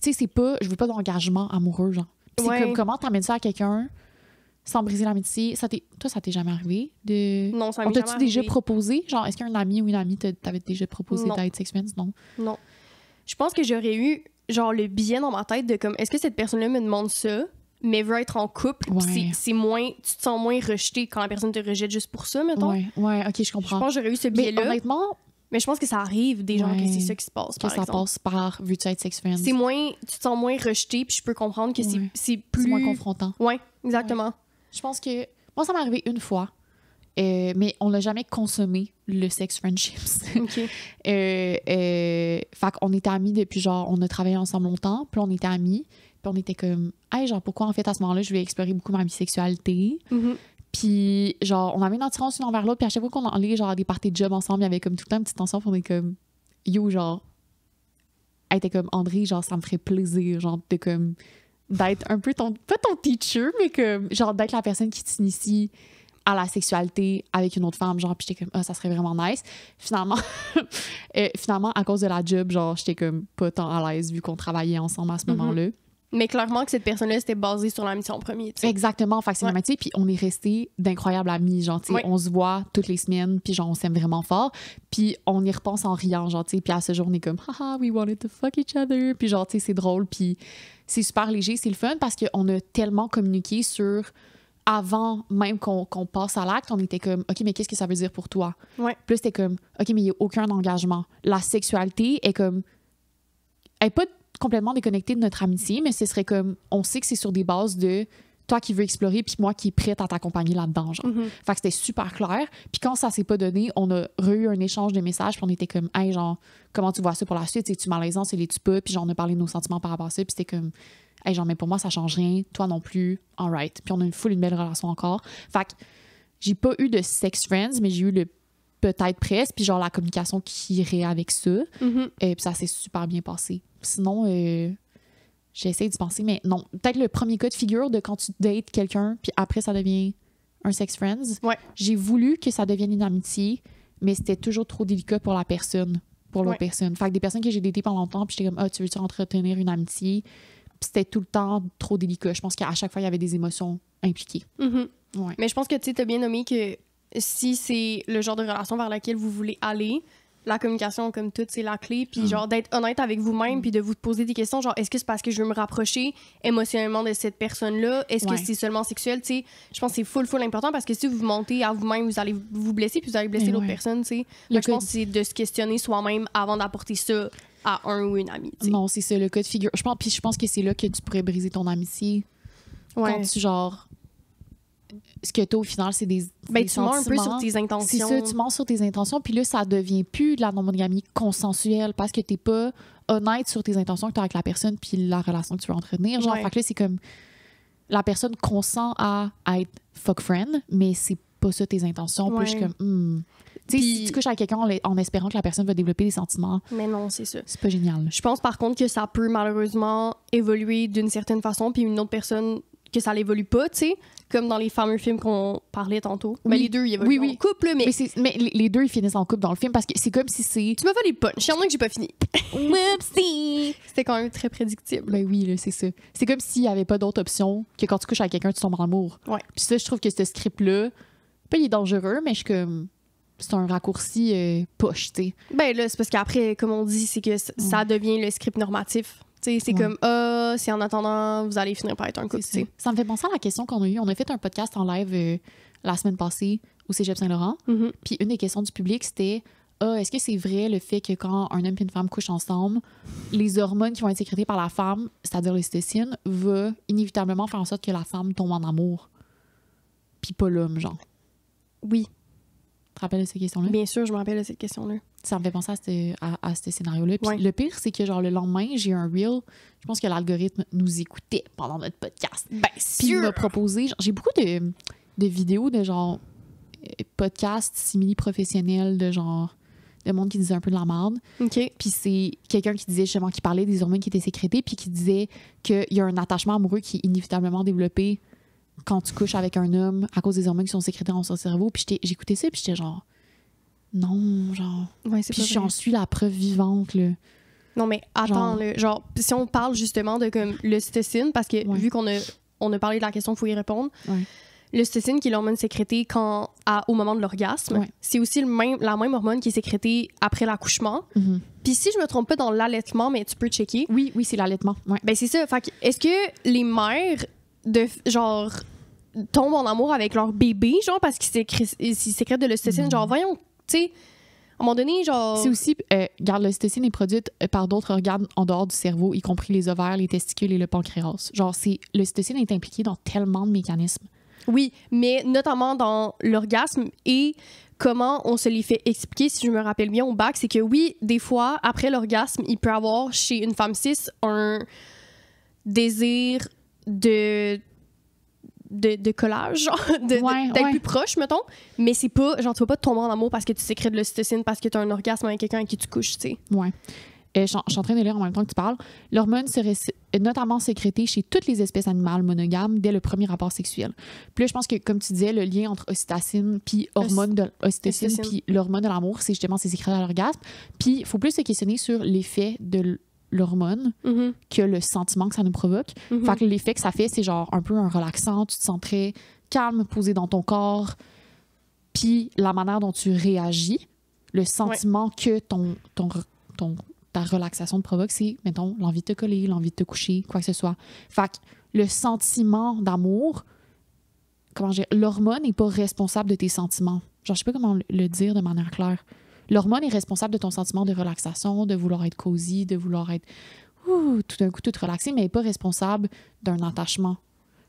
sais, c'est pas, je veux pas d'engagement amoureux, genre. C'est comme, comment t'amènes ça à quelqu'un sans briser l'amitié? Toi, ça t'est jamais arrivé? Non, ça m'est jamais arrivé. T'as-tu déjà proposé? Genre, est-ce qu'un ami ou une amie t'avait déjà proposé d'être sex friends? Non. Non. Je pense que j'aurais eu, genre, le billet dans ma tête de comme, est-ce que cette personne-là me demande ça, mais veut être en couple? C'est moins, tu te sens moins rejeté quand la personne te rejette juste pour ça, mettons. Ouais, ok, je comprends. Je pense que j'aurais eu ce billet-là. Mais honnêtement... Mais je pense que ça arrive des gens que c'est ça qui se passe, par exemple. Que ça passe par « veux-tu être sex friends ». C'est moins... Tu te sens moins rejeté, puis je peux comprendre que c'est plus... C'est moins confrontant. Oui, exactement. Ouais. Je pense que... Moi, ça m'est arrivé une fois, mais on n'a jamais consommé le sex friendships. OK. Fait qu'on était amis depuis, genre, on a travaillé ensemble longtemps, puis on était amis, puis on était comme « Hey, genre, pourquoi, en fait, à ce moment-là, je vais explorer beaucoup ma bisexualité? Mm-hmm. » Puis, genre, on avait une attirance l'un vers l'autre. Puis à chaque fois qu'on allait, genre, à des parties de job ensemble, il y avait comme tout le temps une petite tension. Puis on est comme, yo, genre, elle était comme, André, genre, ça me ferait plaisir, genre, de comme, d'être un peu pas ton teacher, mais comme, genre, d'être la personne qui t'initie à la sexualité avec une autre femme, genre, puis j'étais comme, ça serait vraiment nice. Finalement, à cause de la job, genre, j'étais comme pas tant à l'aise vu qu'on travaillait ensemble à ce moment-là. Mais clairement que cette personne-là, c'était basé sur l'amitié en premier, tu sais. Exactement, fait que c'est une amitié, puis on est restés d'incroyables amis, genre, tu sais, on se voit toutes les semaines, puis genre, on s'aime vraiment fort, puis on y repense en riant, genre, tu sais, puis à ce jour, on est comme, haha, we wanted to fuck each other, puis genre, tu sais, c'est drôle, puis c'est super léger, c'est le fun, parce qu'on a tellement communiqué sur, avant même qu'on passe à l'acte, on était comme, OK, mais qu'est-ce que ça veut dire pour toi? Ouais. Puis là, c'était comme, OK, mais il n'y a aucun engagement. La sexualité est comme, elle n'est pas complètement déconnecté de notre amitié, mais ce serait comme, on sait que c'est sur des bases de toi qui veux explorer puis moi qui est prête à t'accompagner là-dedans, genre. Fait que c'était super clair. Puis quand ça s'est pas donné, on a eu un échange de messages puis on était comme, hey, genre, comment tu vois ça pour la suite? C'est-tu malaisant? C'est les-tu pas? Puis genre, on a parlé de nos sentiments par rapport à ça puis c'était comme, hey, genre, mais pour moi, ça change rien. Toi non plus. All right. Puis on a une belle relation encore. Fait que j'ai pas eu de sex friends, mais j'ai eu le peut-être presque, puis genre la communication qui irait avec ça. Puis ça s'est super bien passé. Sinon, j'essaie d'y penser, mais non. Peut-être le premier cas de figure de quand tu dates quelqu'un, puis après, ça devient un sex friends. Ouais. J'ai voulu que ça devienne une amitié, mais c'était toujours trop délicat pour la personne, pour l'autre personne. Fait que des personnes que j'ai datées pendant longtemps, puis j'étais comme, tu veux-tu entretenir une amitié? Puis c'était tout le temps trop délicat. Je pense qu'à chaque fois, il y avait des émotions impliquées. Ouais. Mais je pense que tu as bien nommé que si c'est le genre de relation vers laquelle vous voulez aller, la communication, comme tout, c'est la clé. Puis genre, d'être honnête avec vous-même, puis de vous poser des questions, genre, est-ce que c'est parce que je veux me rapprocher émotionnellement de cette personne-là? Est-ce que c'est seulement sexuel? Tu sais, je pense que c'est full important parce que si vous mentez à vous-même, vous allez vous blesser, puis vous allez blesser l'autre personne, tu sais. Je pense que c'est de se questionner soi-même avant d'apporter ça à un ou une amie, t'sais. Non, c'est ça, le cas de figure. Je pense que c'est là que tu pourrais briser ton amitié. Quand tu, genre... Ce que t'as au final, c'est des tu mens un peu sur tes intentions. C'est ça, tu mens sur tes intentions. Puis là, ça devient plus de la non-monogamie consensuelle parce que t'es pas honnête sur tes intentions que t'as avec la personne puis la relation que tu veux entretenir. Genre, fait que là, c'est comme... La personne consent à être fuck friend, mais c'est pas ça tes intentions. Puis je suis comme... Tu sais, si tu couches avec quelqu'un en espérant que la personne va développer des sentiments... Mais non, c'est ça. C'est pas génial. Je pense, par contre, que ça peut malheureusement évoluer d'une certaine façon, puis une autre personne... que ça l'évolue pas, tu sais, comme dans les fameux films qu'on parlait tantôt. Mais les deux, ils évoluent en couple, mais... Mais les deux, ils finissent en couple dans le film parce que c'est comme si c'est... Tu m'as fait des punchs, il y en a que j'ai pas fini. Whoopsie! C'était quand même très prédictible. Ben oui, là, c'est ça. C'est comme s'il y avait pas d'autre option que quand tu couches avec quelqu'un, tu tombes en amour. Ouais. Puis ça, je trouve que ce script-là, pas il est dangereux, mais je suis comme... C'est un raccourci poche, tu sais. Ben là, c'est parce qu'après, comme on dit, c'est que ça devient le script normatif. Tu sais, c'est comme, c'est en attendant, vous allez finir par être un couple, tu sais. Ça me fait penser à la question qu'on a eue. On a fait un podcast en live la semaine passée au Cégep Saint-Laurent. Puis une des questions du public, c'était est-ce que c'est vrai le fait que quand un homme et une femme couchent ensemble, les hormones qui vont être sécrétées par la femme, c'est-à-dire l'ocytocine, va inévitablement faire en sorte que la femme tombe en amour? Puis pas l'homme, genre. Oui. Tu te rappelles de ces questions-là? Bien sûr, je me rappelle de cette question-là. Ça me fait penser à ce scénario-là. Puis le pire, c'est que genre le lendemain, j'ai eu un reel. Je pense que l'algorithme nous écoutait pendant notre podcast. Ben, puis il m'a proposé... J'ai beaucoup de vidéos de genre podcasts simili-professionnels de genre de monde qui disait un peu de la merde. OK. Puis c'est quelqu'un qui disait justement, qui parlait des hormones qui étaient sécrétées, puis qui disait qu'il y a un attachement amoureux qui est inévitablement développé quand tu couches avec un homme à cause des hormones qui sont sécrétées dans son cerveau. Puis j'écoutais ça, puis j'étais genre non, genre. Ouais, puis j'en suis la preuve vivante, là. Non, mais attends, genre, si on parle justement de comme l'ocytocine, parce que vu qu'on a parlé de la question, il faut y répondre. L'ocytocine, qui est l'hormone sécrétée au moment de l'orgasme, c'est aussi la même hormone qui est sécrétée après l'accouchement. Puis si je me trompe pas dans l'allaitement, mais tu peux checker. Oui, c'est l'allaitement. Ouais. Ben c'est ça. Fait que, est-ce que les mères genre tombent en amour avec leur bébé, genre parce qu'ils sécrètent de l'ocytocine? Genre, voyons, tu sais, à un moment donné, genre... C'est aussi, regarde, l'ocytocine est produite par d'autres organes en dehors du cerveau, y compris les ovaires, les testicules et le pancréas. Genre, l'ocytocine est impliquée dans tellement de mécanismes. Oui, mais notamment dans l'orgasme et comment on se les fait expliquer, si je me rappelle bien au bac, c'est que oui, des fois, après l'orgasme, il peut y avoir chez une femme cis un désir de collage, genre, d'être plus proche, mettons, mais c'est pas, genre, tu vas pas tomber en amour parce que tu sécrètes de l'ocytocine parce que tu as un orgasme avec quelqu'un avec qui tu couches, tu sais. Ouais. Je suis en train de lire en même temps que tu parles. L'hormone serait notamment sécrétée chez toutes les espèces animales monogames dès le premier rapport sexuel. Puis là, je pense que, comme tu disais, le lien entre ocytocine puis hormone de ocytocine puis l'hormone de l'amour, c'est justement sécrété à l'orgasme. Puis il faut plus se questionner sur l'effet de l'hormone que le sentiment que ça nous provoque. Fait que l'effet que ça fait, c'est genre un peu un relaxant. Tu te sens très calme, posé dans ton corps. Puis la manière dont tu réagis, le sentiment que ta relaxation te provoque, c'est, mettons, l'envie de te coller, l'envie de te coucher, quoi que ce soit. Fait que le sentiment d'amour, l'hormone n'est pas responsable de tes sentiments. Genre, je sais pas comment le dire de manière claire. L'hormone est responsable de ton sentiment de relaxation, de vouloir être cosy, de vouloir être tout d'un coup tout relaxé, mais elle n'est pas responsable d'un attachement.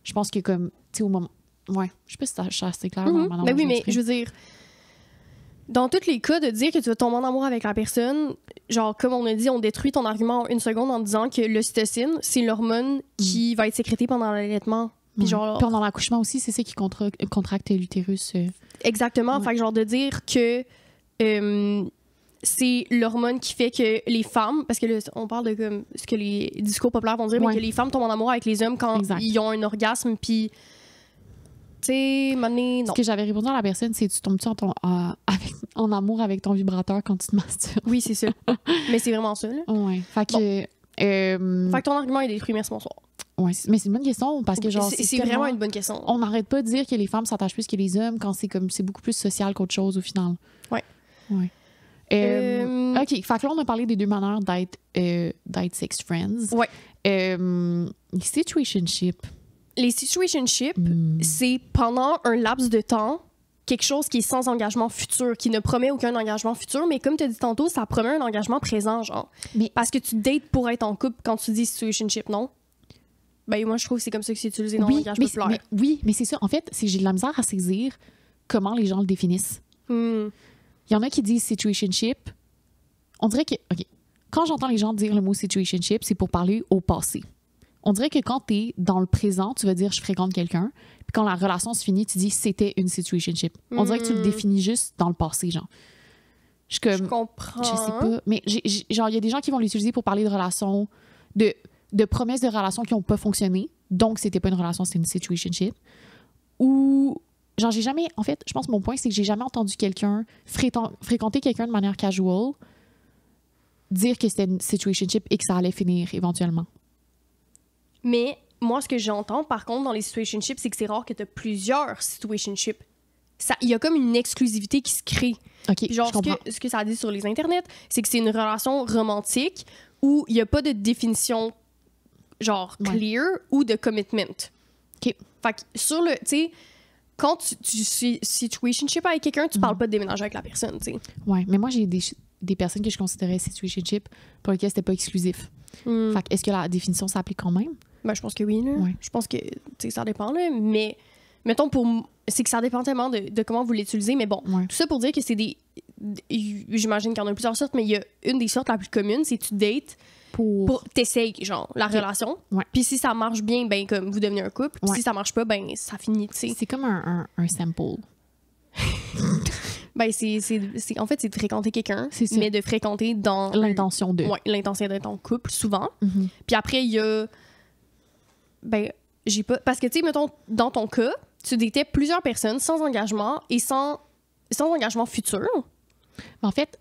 Je pense que comme, tu sais, au moment... Ouais, je sais pas si c'est assez clair. Mais oui, mais je veux dire... Dans tous les cas, de dire que tu vas tomber en amour avec la personne, genre, comme on a dit, on détruit ton argument en une seconde en disant que l'ocytocine, c'est l'hormone qui va être sécrétée pendant l'allaitement. Puis genre... pendant l'accouchement aussi, c'est ça qui contracte l'utérus. Exactement. Fait que genre de dire que c'est l'hormone qui fait que les femmes, parce que là, on parle de comme ce que les discours populaires vont dire, mais que les femmes tombent en amour avec les hommes quand ils ont un orgasme, puis... Tu sais, non. Ce que j'avais répondu à la personne, c'est tu tombes-tu en amour avec ton vibrateur quand tu te masturbes? Oui, c'est ça. Mais c'est vraiment ça, là. Ouais. Fait que... Fait que ton argument est détruit, merci, bonsoir. Ouais, mais c'est une bonne question parce que genre... C'est vraiment une bonne question. On n'arrête pas de dire que les femmes s'attachent plus que les hommes quand c'est beaucoup plus social qu'autre chose au final. Ouais. OK. Fait que là, on a parlé des deux manières d'être sex friends. Ouais. Les situationships. Les situationships, c'est pendant un laps de temps quelque chose qui est sans engagement futur, qui ne promet aucun engagement futur, mais comme tu as dit tantôt, ça promet un engagement présent, genre. Parce que tu dates pour être en couple quand tu dis situationship, non? Ben moi, je trouve que c'est comme ça que c'est utilisé dans le langage populaire. Mais c'est ça. En fait, j'ai de la misère à saisir comment les gens le définissent. Il y en a qui disent situationship. On dirait que... OK. Quand j'entends les gens dire le mot situationship, c'est pour parler au passé. On dirait que quand tu es dans le présent, tu vas dire « je fréquente quelqu'un ». Puis quand la relation se finit, tu dis « c'était une situationship ». On dirait que tu le définis juste dans le passé, genre. Je comprends. Je sais pas. Mais genre, il y a des gens qui vont l'utiliser pour parler de relations, de promesses de relations qui n'ont pas fonctionné. Donc, c'était pas une relation, c'était une situationship. Ou... Genre, j'ai jamais... En fait, je pense que mon point, c'est que j'ai jamais entendu quelqu'un fréquenter quelqu'un de manière casual dire que c'était une situationship et que ça allait finir éventuellement. Mais moi, ce que j'entends, par contre, dans les situationships, c'est que c'est rare que tu as plusieurs situationships. Il y a comme une exclusivité qui se crée. OK, genre, ce que ça dit sur les internets, c'est que c'est une relation romantique où il n'y a pas de définition genre clear ou de commitment. OK. Fait que sur le, tu sais, quand tu situationship avec quelqu'un, tu parles pas de déménager avec la personne, tu sais. Ouais, mais moi, j'ai des personnes que je considérais situationship pour lesquelles c'était pas exclusif. Fait que est-ce que la définition s'applique quand même? Ben, je pense que oui, là. Ouais. Je pense que, tu sais, ça dépend, là. Mais, mettons, c'est que ça dépend tellement de comment vous l'utilisez. Mais bon, tout ça pour dire que c'est des... J'imagine qu'il y en a plusieurs sortes, mais il y a une des sortes la plus commune, c'est tu dates pour t'essayes, genre, la relation. Ouais. Puis si ça marche bien, ben, comme vous devenez un couple. Puis si ça marche pas, ben, ça finit, tu sais. C'est comme un sample. Ben, en fait, c'est de fréquenter quelqu'un, mais de fréquenter dans... L'intention de. Oui, l'intention d'être en couple, souvent. Puis après, il y a... Ben, j'ai pas... Parce que, tu sais, mettons, dans ton cas, tu datais plusieurs personnes sans engagement et sans engagement futur. En fait,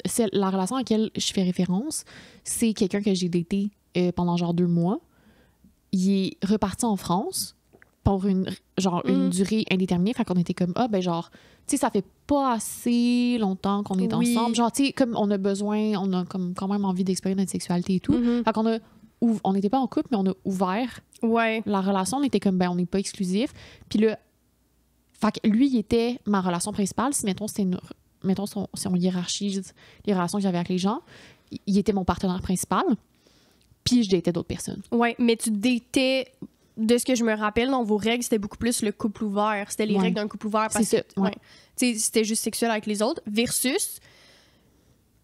c'est la relation à laquelle je fais référence, c'est quelqu'un que j'ai daté pendant genre 2 mois. Il est reparti en France pour une durée indéterminée. Fait qu'on était comme, ben genre, tu sais, ça fait pas assez longtemps qu'on est ensemble. Genre, tu sais, comme on a besoin, on a comme quand même envie d'explorer notre sexualité et tout. Fait qu'on on n'était pas en couple, mais on a ouvert la relation. On était comme, ben, on n'est pas exclusif. Puis là, fait que lui, il était ma relation principale. Si, mettons, si on hiérarchise les relations que j'avais avec les gens, il était mon partenaire principal. Puis je datais d'autres personnes. Ouais, mais tu datais, de ce que je me rappelle, dans vos règles, c'était beaucoup plus le couple ouvert. C'était les règles d'un couple ouvert. Parce que c'était juste sexuel avec les autres. Versus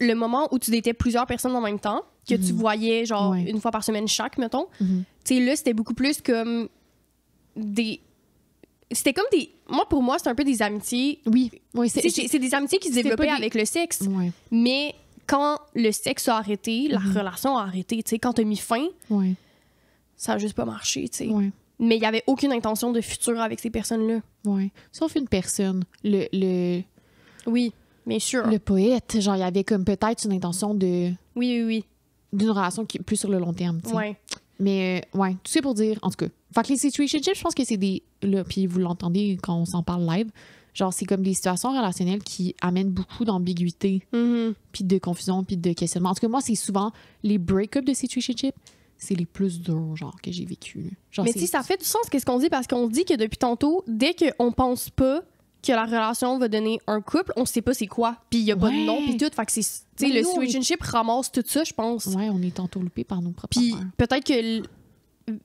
le moment où tu datais plusieurs personnes en même temps, que tu voyais genre une fois par semaine chaque, mettons. Tu sais, là, c'était beaucoup plus comme des... C'était comme des... Pour moi, c'est un peu des amitiés... Oui, c'est des amitiés qui se développaient avec le sexe. Ouais. Mais quand le sexe a arrêté, la relation a arrêté. Tu sais, quand t'as mis fin, ça a juste pas marché, tu sais. Ouais. Mais il y avait aucune intention de futur avec ces personnes-là. Oui. Sauf une personne. Oui, bien sûr. Le poète, genre, il y avait comme peut-être une intention de... Oui. D'une relation qui est plus sur le long terme, tu sais. Ouais. Mais, tout ça pour dire, en tout cas. Fait que les situationships, je pense que c'est des... Là, puis vous l'entendez quand on s'en parle live. Genre, c'est comme des situations relationnelles qui amènent beaucoup d'ambiguïté, puis de confusion, puis de questionnement. En tout cas, moi, c'est souvent les break-ups de situationships, c'est les plus durs, genre, que j'ai vécu. Mais tu sais, ça fait du sens, qu'est-ce qu'on dit, parce qu'on dit que depuis tantôt, dès qu'on pense pas que la relation va donner un couple, on sait pas c'est quoi. Puis il y a pas de nom, puis tout. Fait que c'est... Tu sais, le situationship ramasse tout ça, je pense. Ouais, on est entourloupé par nos propres Puis peut-être que...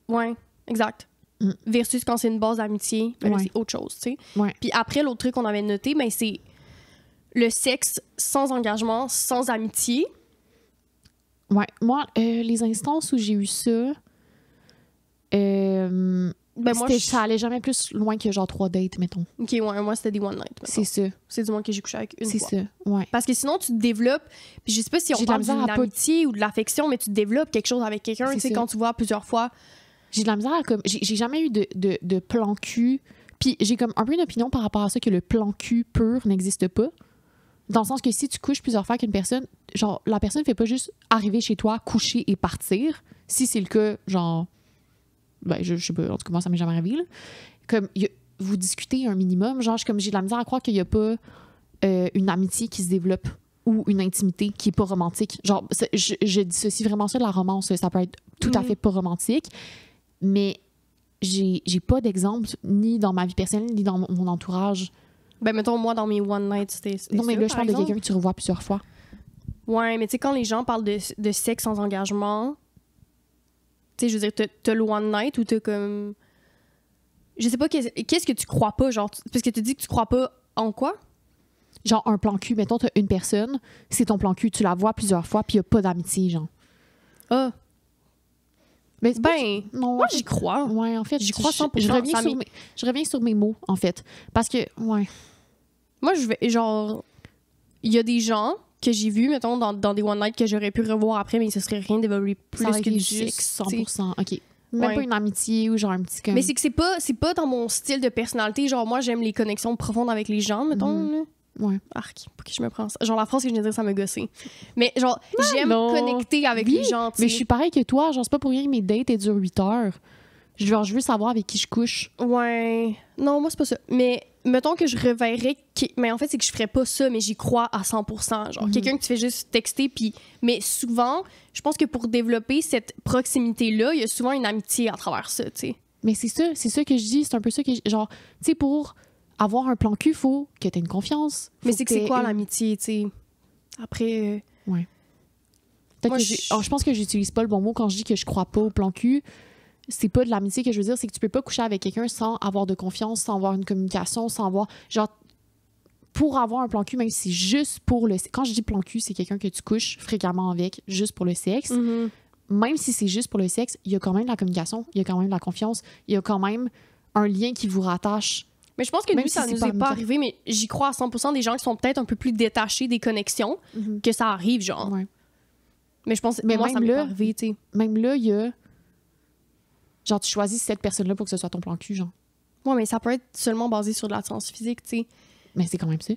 Ouais, exact. Versus quand c'est une base d'amitié, ben c'est autre chose, tu sais. Ouais. Puis après, l'autre truc qu'on avait noté, ben c'est le sexe sans engagement, sans amitié. Ouais. Moi, les instances où j'ai eu ça... ça allait jamais plus loin que genre 3 dates, mettons. OK, ouais, moi, c'était des one night. Mettons. C'est ça. C'est du monde que j'ai couché avec une fois. C'est ça, ouais. Parce que sinon, tu te développes, puis je sais pas si on parle d'une amitié ou de l'affection, mais tu développes quelque chose avec quelqu'un, tu sais, quand tu vois plusieurs fois. J'ai de la misère à comme... J'ai jamais eu de plan cul. Puis j'ai comme un peu une opinion par rapport à ça que le plan cul pur n'existe pas. Dans le sens que si tu couches plusieurs fois qu'une personne, genre, la personne fait pas juste arriver chez toi, coucher et partir. Si c'est le cas, genre... Ben, je sais pas, en tout cas, moi, ça m'est jamais arrivé, là. Comme, vous discutez un minimum, genre, j'ai de la misère à croire qu'il y a pas une amitié qui se développe ou une intimité qui est pas romantique. Genre, je dissocie vraiment ça de la romance. Ça peut être tout à fait pas romantique, mais j'ai pas d'exemple, ni dans ma vie personnelle, ni dans mon entourage. Ben, mettons, moi, dans mes one night, c'était non, mais là, je parle de quelqu'un que tu revois plusieurs fois. Ouais, mais tu sais, quand les gens parlent de sexe sans engagement... Tu sais, je veux dire, t'as le one night ou t'as comme... Je sais pas, qu'est-ce que tu crois pas, genre... Parce que tu dis que tu crois pas en quoi? Genre, un plan cul. Mettons, t'as une personne, c'est ton plan cul, tu la vois plusieurs fois, puis y a pas d'amitié, genre. Ah! Mais non, moi, j'y crois. Ouais, en fait, j'y crois 100%. Je reviens sur mes mots, en fait. Parce que, ouais. Moi, je vais... Genre... Il y a des gens... que j'ai vu, mettons, dans des one night que j'aurais pu revoir après, mais ce serait rien développé plus que du sexe. 100%. OK. Même pas une amitié ou genre un petit... Comme... Mais c'est que c'est pas dans mon style de personnalité. Genre, moi, j'aime les connexions profondes avec les gens, mettons. Ouais. Arc, pour qui je me prends ça? Genre, la phrase que je viens de dire, ça me gossait. Mais genre, j'aime connecter avec les gens, mais je suis pareil que toi. Genre, c'est pas pour rien que mes dates durent 8 heures. Genre, je veux savoir avec qui je couche. Ouais. Non, moi, c'est pas ça. Mais mettons que je reverrais... Mais en fait, c'est que je ferais pas ça, mais j'y crois à 100%. Genre, quelqu'un que tu fais juste texter, puis... Mais souvent, je pense que pour développer cette proximité-là, il y a souvent une amitié à travers ça, tu sais. Mais c'est ça que je dis, c'est un peu ça que... Genre, tu sais, pour avoir un plan cul, faut que t'aies une confiance. Mais c'est quoi l'amitié, tu sais? Après... Ouais. Peut-être que je pense que j'utilise pas le bon mot quand je dis que je crois pas au plan cul. C'est pas de l'amitié que je veux dire, c'est que tu peux pas coucher avec quelqu'un sans avoir de confiance, sans avoir une communication, sans avoir... Genre, pour avoir un plan cul, même si c'est juste pour le... Quand je dis plan cul, c'est quelqu'un que tu couches fréquemment avec, juste pour le sexe. Mm-hmm. Même si c'est juste pour le sexe, il y a quand même de la communication, il y a quand même de la confiance, il y a quand même un lien qui vous rattache. Mais je pense que nous, ça nous est pas arrivé, mais j'y crois à 100% des gens qui sont peut-être un peu plus détachés des connexions, que ça arrive, genre. Ouais. Mais je pense que moi, ça m'est pas arrivé, tu sais. Même là, il y a... Genre, tu choisis cette personne-là pour que ce soit ton plan cul, genre. Ouais, mais ça peut être seulement basé sur de l'attirance physique, tu sais. Mais c'est quand même ça.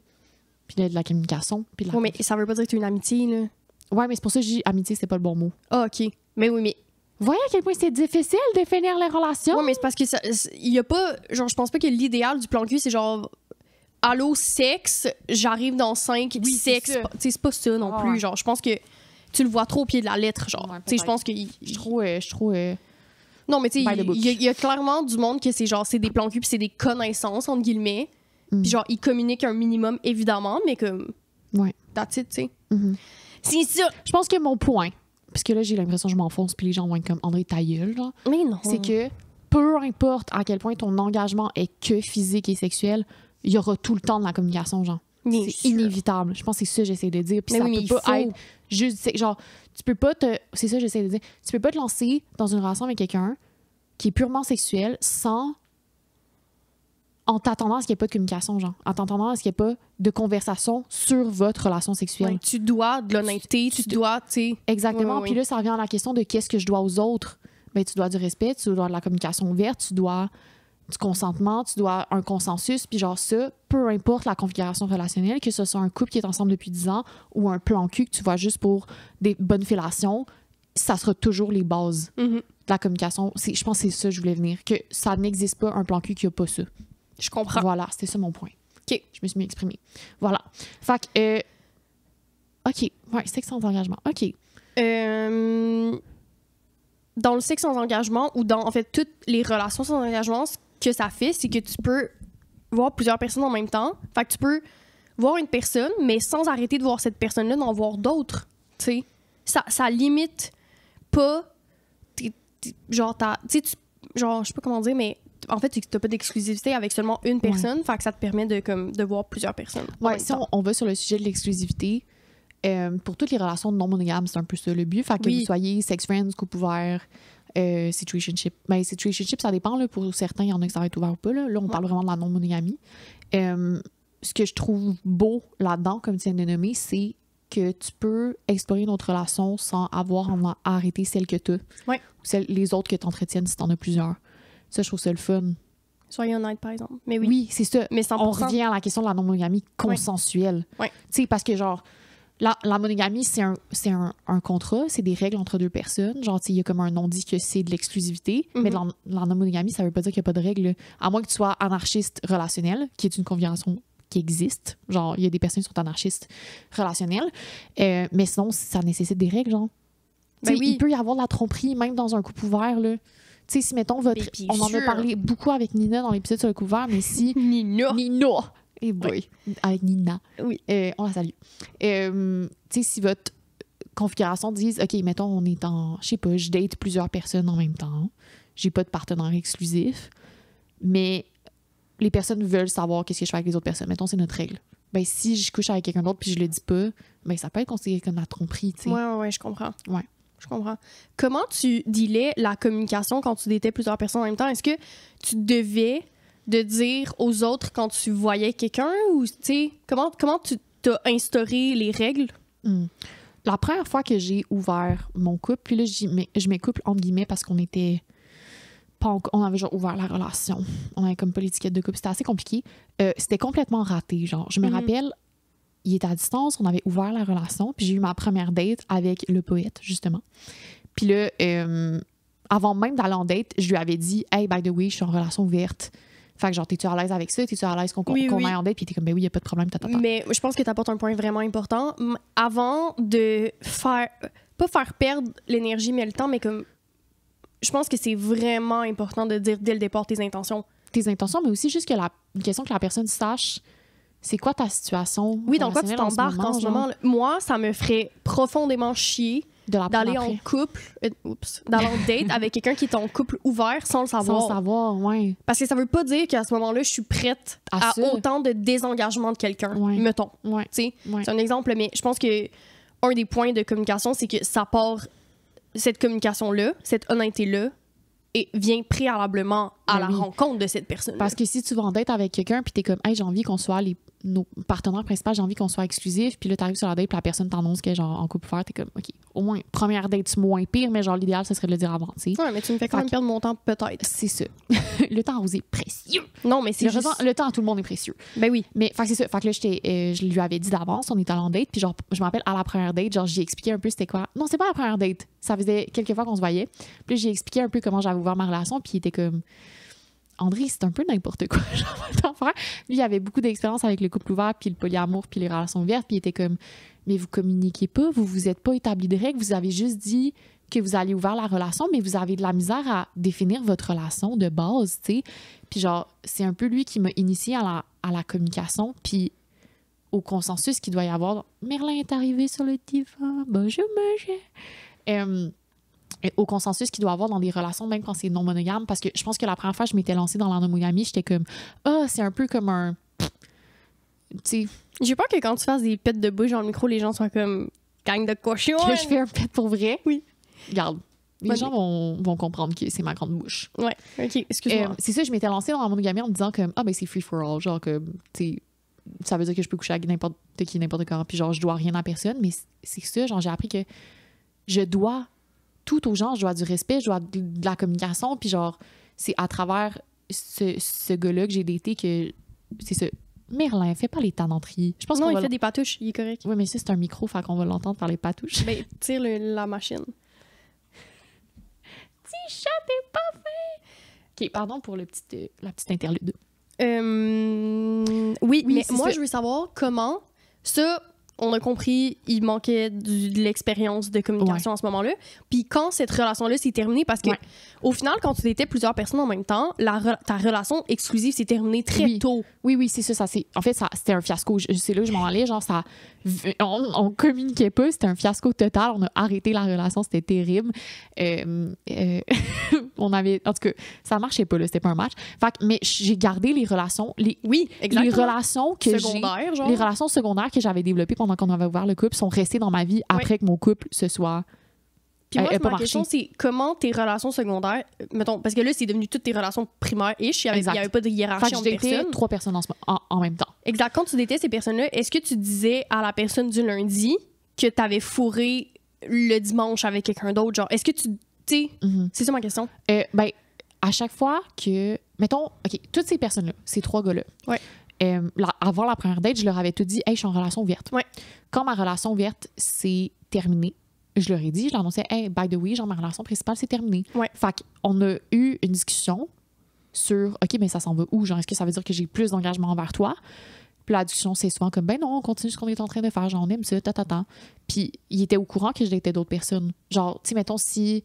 Puis de la communication. Puis ouais, mais ça veut pas dire que tu as une amitié, là. Ouais, mais c'est pour ça que je dis amitié, c'est pas le bon mot. Ah, OK. Mais oui, mais... Voyez à quel point c'est difficile de finir les relations. Ouais, mais c'est parce que il y a pas... Genre, je pense pas que l'idéal du plan cul, c'est genre... Allô, sexe, j'arrive dans 5, oui, sexe. Tu sais, c'est pas ça non plus. Ouais. Genre, je pense que tu le vois trop au pied de la lettre, genre. Ouais, tu sais, je pense que... Je trouve... Non, mais tu sais, il y a clairement du monde que c'est genre, c'est des plans cul puis c'est des connaissances, entre guillemets. Puis genre, ils communiquent un minimum, évidemment, mais comme... Ouais. That's it, tu sais. C'est ça. Je pense que mon point, parce que là, j'ai l'impression que je m'enfonce puis les gens vont être comme André ta gueule, genre. Mais non. C'est que peu importe à quel point ton engagement est que physique et sexuel, il y aura tout le temps de la communication, genre. C'est inévitable. Je pense que c'est ça que j'essaie de dire. Puis ça peut pas être juste... Genre, tu peux pas te... C'est ça que j'essaie de dire. Tu peux pas te lancer dans une relation avec quelqu'un qui est purement sexuel sans... En t'attendant à ce qu'il n'y ait pas de communication, genre. En t'attendant à ce qu'il n'y ait pas de conversation sur votre relation sexuelle. Ouais, tu dois de l'honnêteté, tu dois, tu sais... Exactement. Puis là, ça revient à la question de qu'est-ce que je dois aux autres. Ben, tu dois du respect, tu dois de la communication ouverte, tu dois du consentement, tu dois un consensus. Puis genre ça, peu importe la configuration relationnelle, que ce soit un couple qui est ensemble depuis 10 ans ou un plan cul que tu vois juste pour des bonnes fellations, ça sera toujours les bases de la communication. Je pense que c'est ça que je voulais venir. Que ça n'existe pas un plan cul qui n'a pas ça. Je comprends. Voilà, c'était ça mon point. OK. Je me suis mieux exprimée. Voilà. Fait que... OK. Ouais, sexe sans engagement. OK. Dans le sexe sans engagement ou dans, en fait, toutes les relations sans engagement, ce que ça fait, c'est que tu peux voir plusieurs personnes en même temps. Fait que tu peux voir une personne, mais sans arrêter de voir cette personne-là, d'en voir d'autres. Tu sais? Ça limite pas... genre, tu sais, genre, je sais pas comment dire, mais... En fait, tu n'as pas d'exclusivité avec seulement une personne, fait que ça te permet de voir plusieurs personnes. Ouais, si on va sur le sujet de l'exclusivité, pour toutes les relations non monogames, c'est un peu ça le but. Fait que vous soyez sex friends, couple ouvert, situationship. Ben, situationship, ça dépend. Là, pour certains, il y en a qui ça va être ouvert ou pas. Là, on parle vraiment de la non monogamie. Ce que je trouve beau là-dedans, comme tu viens de nommer, c'est que tu peux explorer notre relation sans avoir à arrêter celle que tu as. Ouais. Ou les autres que tu entretiennes si tu en as plusieurs. Ça, je trouve ça le fun. Soyez honnête, par exemple. Mais oui. Oui, c'est ça. Mais 100%. On revient à la question de la non-monogamie consensuelle. Ouais. Tu sais, parce que, genre, la monogamie, c'est un contrat, c'est des règles entre deux personnes. Genre, tu sais, il y a comme un non-dit que c'est de l'exclusivité. Mais la non-monogamie, ça veut pas dire qu'il n'y a pas de règles. À moins que tu sois anarchiste relationnel, qui est une configuration qui existe. Genre, il y a des personnes qui sont anarchistes relationnelles. Mais sinon, ça nécessite des règles, genre. Ben oui. Il peut y avoir de la tromperie, même dans un couple ouvert, là. Tu sais, si, mettons, on en a parlé beaucoup avec Nina dans l'épisode sur le couvert, mais si... Nina! Eh boy! Oui. Avec Nina. Oui. On la salue. Tu sais, si votre configuration dise, OK, mettons, on est en... Je sais pas, je date plusieurs personnes en même temps. J'ai pas de partenaire exclusif. Mais les personnes veulent savoir qu'est-ce que je fais avec les autres personnes. Mettons, c'est notre règle. Ben, si je couche avec quelqu'un d'autre puis je le dis pas, ben, ça peut être considéré comme la tromperie, tu sais. Ouais, je comprends. Ouais. Je comprends. Comment tu dealais la communication quand tu datais plusieurs personnes en même temps? Est-ce que tu devais de dire aux autres quand tu voyais quelqu'un ou, tu sais, comment tu t'as instauré les règles? La première fois que j'ai ouvert mon couple, puis là, je mets couple entre guillemets parce qu'on était pas on avait genre ouvert la relation. On avait comme pas l'étiquette de couple. C'était assez compliqué. C'était complètement raté, genre. Je me rappelle, il était à distance, on avait ouvert la relation, puis j'ai eu ma première date avec le poète, justement. Puis là, avant même d'aller en date, je lui avais dit « Hey, by the way, je suis en relation ouverte. Fait que genre, t'es-tu à l'aise avec ça? T'es-tu à l'aise qu'on aille en date? Puis t'es comme, ben oui, y a pas de problème, Mais je pense que t'apportes un point vraiment important. Avant de pas faire perdre l'énergie, mais le temps, mais comme... Je pense que c'est vraiment important de dire dès le départ tes intentions. Tes intentions, mais aussi juste que une question que la personne sache, c'est quoi ta situation? Oui, dans quoi tu t'embarques en ce moment? Moi, ça me ferait profondément chier d'aller en couple, d'aller en date avec quelqu'un qui est en couple ouvert sans le savoir. Sans savoir, oui. Parce que ça veut pas dire qu'à ce moment-là, je suis prête à autant de désengagement de quelqu'un, mettons. Ouais. C'est un exemple, mais je pense que un des points de communication, c'est que ça part, cette communication-là, cette honnêteté-là, et vient préalablement à la rencontre de cette personne. Parce que si tu vas en date avec quelqu'un puis t'es comme, hey, j'ai envie qu'on soit nos partenaires principaux, j'ai envie qu'on soit exclusifs, puis là, t'arrives sur la date puis la personne t'annonce qu'elle est genre en couple ouvert, t'es comme, OK, au moins, première date, c'est moins pire, mais genre, l'idéal, ce serait de le dire avant, tu sais. Ouais, mais tu me fais quand même perdre mon temps, peut-être. C'est ça. Le temps aux est précieux. Non, mais c'est le temps à tout le monde est précieux. Ben oui. Mais, fait que c'est ça. Fait que là, je lui avais dit d'avance, on était en date, puis genre, je me rappelle, à la première date, genre, j'ai expliqué un peu c'était quoi. Non, c'est pas la première date. Ça faisait quelques fois qu'on se voyait. Puis j'ai expliqué un peu comment j'avais ouvert ma relation, puis il était comme... André, c'est un peu n'importe quoi. Lui, il avait beaucoup d'expérience avec le couple ouvert, puis le polyamour, puis les relations ouvertes, puis il était comme, mais vous communiquez pas, vous êtes pas établi de règles, vous avez juste dit que vous allez ouvrir la relation, mais vous avez de la misère à définir votre relation de base, tu sais. Puis genre, c'est un peu lui qui m'a initié à la communication, puis au consensus qu'il doit y avoir. Merlin est arrivé sur le divan, bonjour, monsieur. Au consensus qu'il doit avoir dans des relations, même quand c'est non monogame, parce que je pense que la première fois que je m'étais lancée dans la non-monogamie, j'étais comme, c'est un peu comme un... Tu sais... J'ai peur que quand tu fasses des pets de bouche dans le micro, les gens soient comme gang de cochon. Que je fais un pet pour vrai? Oui. Regarde, les gens vont comprendre que c'est ma grande bouche. Ouais, OK, excuse-moi. C'est ça, je m'étais lancée dans la monogamie en me disant comme, ben c'est free for all, genre comme, tu sais, ça veut dire que je peux coucher avec n'importe qui, n'importe quand, puis genre, je dois rien à personne, mais c'est ça, genre, j'ai appris que je dois tout aux gens, je dois du respect, je dois de la communication, puis genre, c'est à travers ce gars-là que j'ai daté que c'est ça. Merlin, fais pas les tananteries. Je pense non, il fait des patouches, il est correct. Oui, mais ça, c'est un micro, fait qu'on va l'entendre faire les patouches. Ben, tire la machine. Petit chat, t'es pas fait! OK, pardon pour la petite interlude. Oui, mais moi, je veux savoir comment ça... On a compris, il manquait de l'expérience de communication à ce moment-là. Puis quand cette relation-là s'est terminée, parce que au final, quand tu étais plusieurs personnes en même temps, ta relation exclusive s'est terminée très tôt. Oui, c'est ça. En fait, c'était un fiasco. C'est là que je m'en allais. Genre, on communiquait pas. C'était un fiasco total. On a arrêté la relation. C'était terrible. On avait... En tout cas, ça marchait pas, là. C'était pas un match. Mais j'ai gardé les relations... Les relations que les relations secondaires que j'avais développées pendant qu'on avait ouvert le couple sont restées dans ma vie après que mon couple se soit... Puis moi, ma question, c'est comment tes relations secondaires... Mettons, parce que là, c'est devenu toutes tes relations primaires-ish. Il n'y avait pas de hiérarchie entre personnes. 3 personnes en même temps. Exact. Quand tu datais ces personnes-là, est-ce que tu disais à la personne du lundi que tu avais fourré le dimanche avec quelqu'un d'autre? Genre, est-ce que tu... C'est ça ma question. À chaque fois que... Mettons, OK, toutes ces personnes-là, ces 3 gars-là, avant la première date, je leur avais tout dit, hey, je suis en relation ouverte. Ouais. Quand ma relation ouverte s'est terminée, je leur ai dit, je leur annonçais, hey, by the way, genre, ma relation principale, c'est terminée. Ouais. Fait qu'on a eu une discussion sur, OK, mais ça s'en va où? Genre, est-ce que ça veut dire que j'ai plus d'engagement envers toi? Puis la discussion, c'est souvent comme, ben non, on continue ce qu'on est en train de faire, genre, on aime ça, Puis il était au courant que je datais d'autres personnes. Genre, tu sais, mettons, si,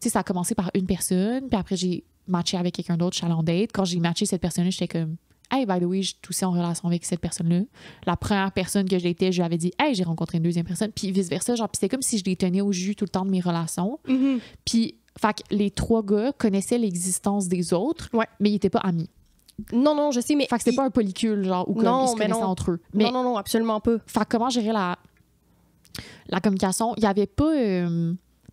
tu sais, ça a commencé par une personne, puis après, j'ai matché avec quelqu'un d'autre, je suis allée en date. Quand j'ai matché cette personne-là, j'étais comme, hey, by the way, je suis aussi en relation avec cette personne-là. La première personne que j'étais, je lui avais dit, hey, j'ai rencontré une deuxième personne, puis vice-versa. Genre, puis c'était comme si je les tenais au jus tout le temps de mes relations. Mm-hmm. Puis, fait que les 3 gars connaissaient l'existence des autres, mais ils n'étaient pas amis. Non, je sais, mais... Fait que c'était pas un polycule, genre, ou comme ils se connaissaient entre eux. Mais, non, absolument pas. Fait que comment gérer la communication? Il n'y avait pas...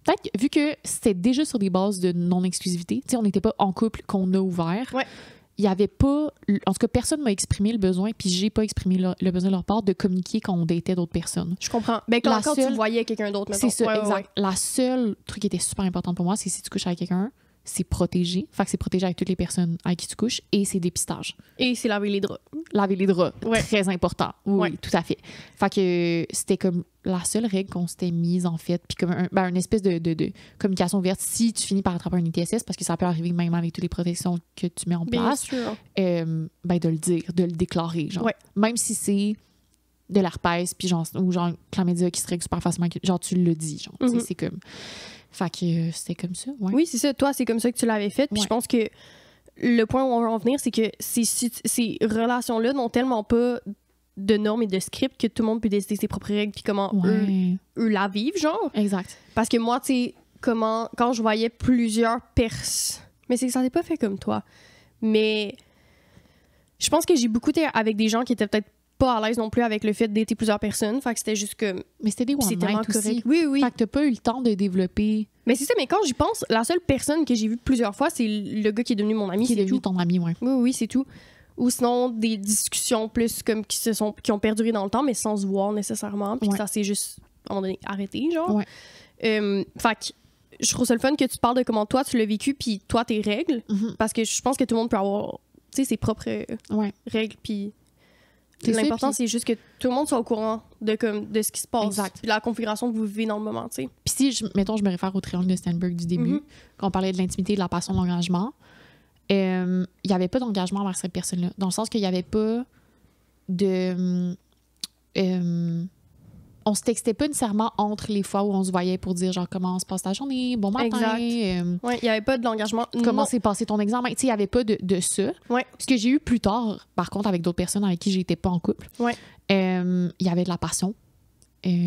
peut-être, vu que c'était déjà sur des bases de non-exclusivité, tu sais, on n'était pas en couple qu'on a ouvert, il n'y avait pas... En tout cas, personne m'a exprimé le besoin, puis j'ai pas exprimé le besoin de leur part de communiquer quand on datait d'autres personnes. Je comprends. Ben, quand tu voyais quelqu'un d'autre, c'est ça, exact. La seule truc qui était super important pour moi, c'est si tu couches avec quelqu'un, c'est protégé. Fait que c'est protégé avec toutes les personnes avec qui tu couches. Et c'est dépistage. Et c'est laver les draps. Laver les draps, très important. Oui, Ouais. tout à fait. Fait que c'était comme la seule règle qu'on s'était mise, en fait. Puis comme une espèce de communication ouverte si tu finis par attraper un ITSS, parce que ça peut arriver même avec toutes les protections que tu mets en Bien place. sûr. De le dire, de le déclarer. Genre. Ouais. Même si c'est de l'herpès, puis genre, ou genre chlamydia qui se règle super facilement, genre tu le dis. Genre, Mm-hmm. c'est comme... Fait que c'était comme ça, ouais. Oui, c'est ça. Toi, c'est comme ça que tu l'avais fait. Puis Ouais. je pense que le point où on va en venir, c'est que ces relations-là n'ont tellement pas de normes et de scripts que tout le monde peut décider ses propres règles puis comment eux la vivent, genre. Exact. Parce que moi, tu sais, quand je voyais plusieurs personnes... Mais c'est que ça s'est pas fait comme toi. Mais je pense que j'ai beaucoup été avec des gens qui étaient peut-être pas à l'aise non plus avec le fait d'être plusieurs personnes. Fait que c'était juste comme... Mais c'était des c'est one tellement night aussi. correct. Oui, oui. Fait que t'as pas eu le temps de développer... Mais c'est ça, mais quand j'y pense, la seule personne que j'ai vue plusieurs fois, c'est le gars qui est devenu mon ami, qui est c'est devenu tout. ton ami, ouais. Oui, oui, c'est tout. Ou sinon, des discussions plus comme qui ont perduré dans le temps, mais sans se voir nécessairement. Puis Ouais. ça s'est juste, à un moment donné, arrêté, genre. Ouais. Fait que je trouve ça le fun que tu parles de comment toi, tu l'as vécu, puis toi, tes règles. Mhm. Parce que je pense que tout le monde peut avoir, tu sais, ses propres Ouais. règles, puis... C'est ça, L'important, puis- c'est juste que tout le monde soit au courant de ce qui se passe. Exact. Puis la configuration que vous vivez dans le moment, tu sais. Puis si, mettons, je me réfère au triangle de Steinberg du début, Mhm. quand on parlait de l'intimité, de la passion, de l'engagement, il n'y avait pas d'engagement envers cette personne-là. Dans le sens qu'il n'y avait pas de... on se textait pas nécessairement entre les fois où on se voyait pour dire genre comment se passe ta journée, bon matin, Exact. Ouais, il n'y avait pas de l'engagement. comment Non. s'est passé ton examen. Tu sais, il n'y avait pas de ça. Ouais. Ce que j'ai eu plus tard, par contre, avec d'autres personnes avec qui j'étais pas en couple, Ouais. il y avait de la passion.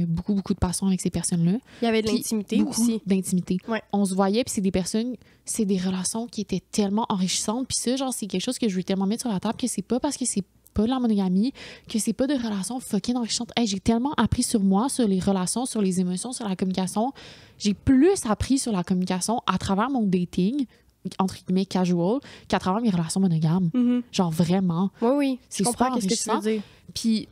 Beaucoup, beaucoup de passion avec ces personnes-là. Il y avait de Puis l'intimité beaucoup aussi. d'intimité. Ouais. On se voyait, puis c'est des personnes, c'est des relations qui étaient tellement enrichissantes. Puis ça, genre, c'est quelque chose que je veux tellement mettre sur la table que c'est pas parce que c'est pas de la monogamie, que c'est pas de relations fucking enrichissantes. Hey, j'ai tellement appris sur moi, sur les relations, sur les émotions, sur la communication. J'ai plus appris sur la communication à travers mon dating, entre guillemets casual, qu'à travers mes relations monogames. Mhm. Genre vraiment. Oui, oui. C'est Je comprends super qu'est-ce que tu veux dire. Puis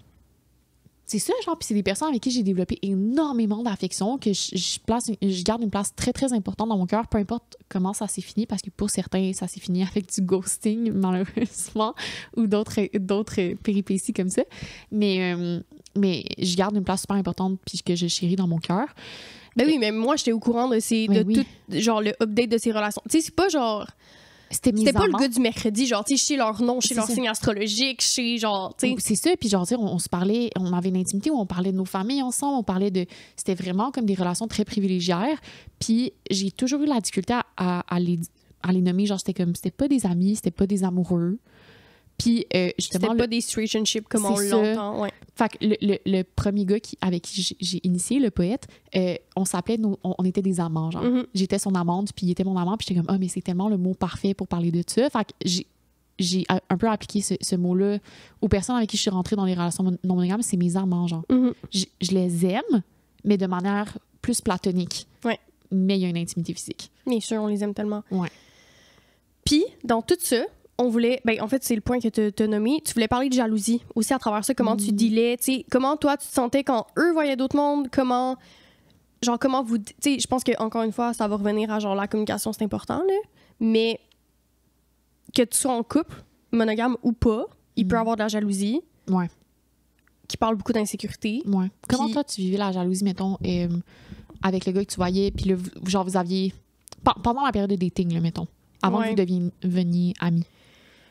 c'est ça, genre, puis c'est des personnes avec qui j'ai développé énormément d'affection, que je garde une place très, très importante dans mon cœur, peu importe comment ça s'est fini, parce que pour certains, ça s'est fini avec du ghosting, malheureusement, ou d'autres péripéties comme ça. Mais je garde une place super importante, puis que je chéris dans mon cœur. Ben oui, mais moi, j'étais au courant de Oui. tout, genre, le update de ces relations. Tu sais, c'est pas genre... C'était pas le gars du mercredi, genre, tu sais, chez leur nom, chez C'est leur ça. signe astrologique, chez genre, tu sais... C'est ça, puis genre, on se parlait, on avait une intimité où on parlait de nos familles ensemble, on parlait de... C'était vraiment comme des relations très privilégiées. Puis j'ai toujours eu la difficulté à les nommer, genre, c'était pas des amis, c'était pas des amoureux. Puis justement... C'était pas des situationships comme on c'est ça. l'entend, ouais. Fait que le premier gars avec qui j'ai initié, le poète, on s'appelait, on était des amants, genre. Mhm. J'étais son amante, puis il était mon amant, puis j'étais comme, mais c'est tellement le mot parfait pour parler de ça. Fait que j'ai un peu appliqué ce mot-là aux personnes avec qui je suis rentrée dans les relations non monogames, c'est mes amants, genre. Mhm. Je les aime, mais de manière plus platonique. Ouais. Mais il y a une intimité physique. Bien sûr, on les aime tellement. Ouais. Puis, dans tout ça, on voulait... Ben, en fait, c'est le point que tu as nommé. Tu voulais parler de jalousie aussi à travers ça. Comment tu dealais, tu sais, comment toi, tu te sentais quand eux voyaient d'autres mondes, comment... Genre, comment vous... Tu sais, je pense qu'encore une fois, ça va revenir à genre la communication, c'est important, là. Mais que tu sois en couple, monogame ou pas, il peut avoir de la jalousie Ouais. qui parle beaucoup d'insécurité. Ouais. Comment Puis- toi, tu vivais la jalousie, mettons, avec le gars que tu voyais, puis là, genre, vous aviez... Pendant la période de dating, là, mettons, avant Ouais. que vous deveniez amis.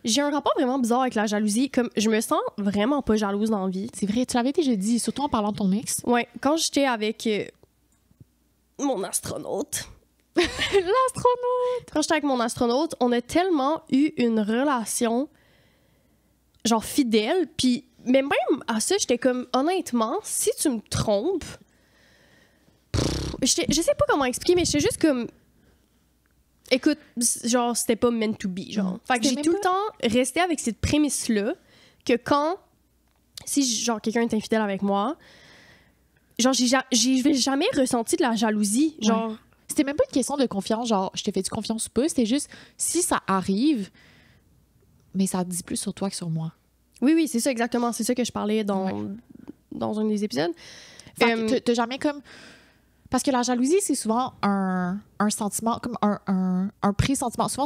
J'ai un rapport vraiment bizarre avec la jalousie. Comme, je me sons vraiment pas jalouse dans la vie. C'est vrai, tu l'avais déjà dit, surtout en parlant de ton ex. Ouais, quand j'étais avec mon astronaute... L'astronaute! Quand j'étais avec mon astronaute, on a tellement eu une relation genre fidèle, puis mais même à ça, j'étais comme honnêtement, si tu me trompes, je sais pas comment expliquer, mais j'étais juste comme écoute, genre c'était pas meant to be, genre. Fait que C'était j'ai même tout le temps resté avec cette prémisse là que si genre quelqu'un est infidèle avec moi, genre j'ai jamais ressenti de la jalousie, genre. C'était même pas une question de confiance, genre, je te fais-tu confiance ou pas? C'était juste, si ça arrive, mais ça dit plus sur toi que sur moi. Oui, c'est ça exactement. C'est ça que je parlais dans un des épisodes. Fait que t'as jamais comme... Parce que la jalousie, c'est souvent un sentiment, comme un pressentiment. Souvent,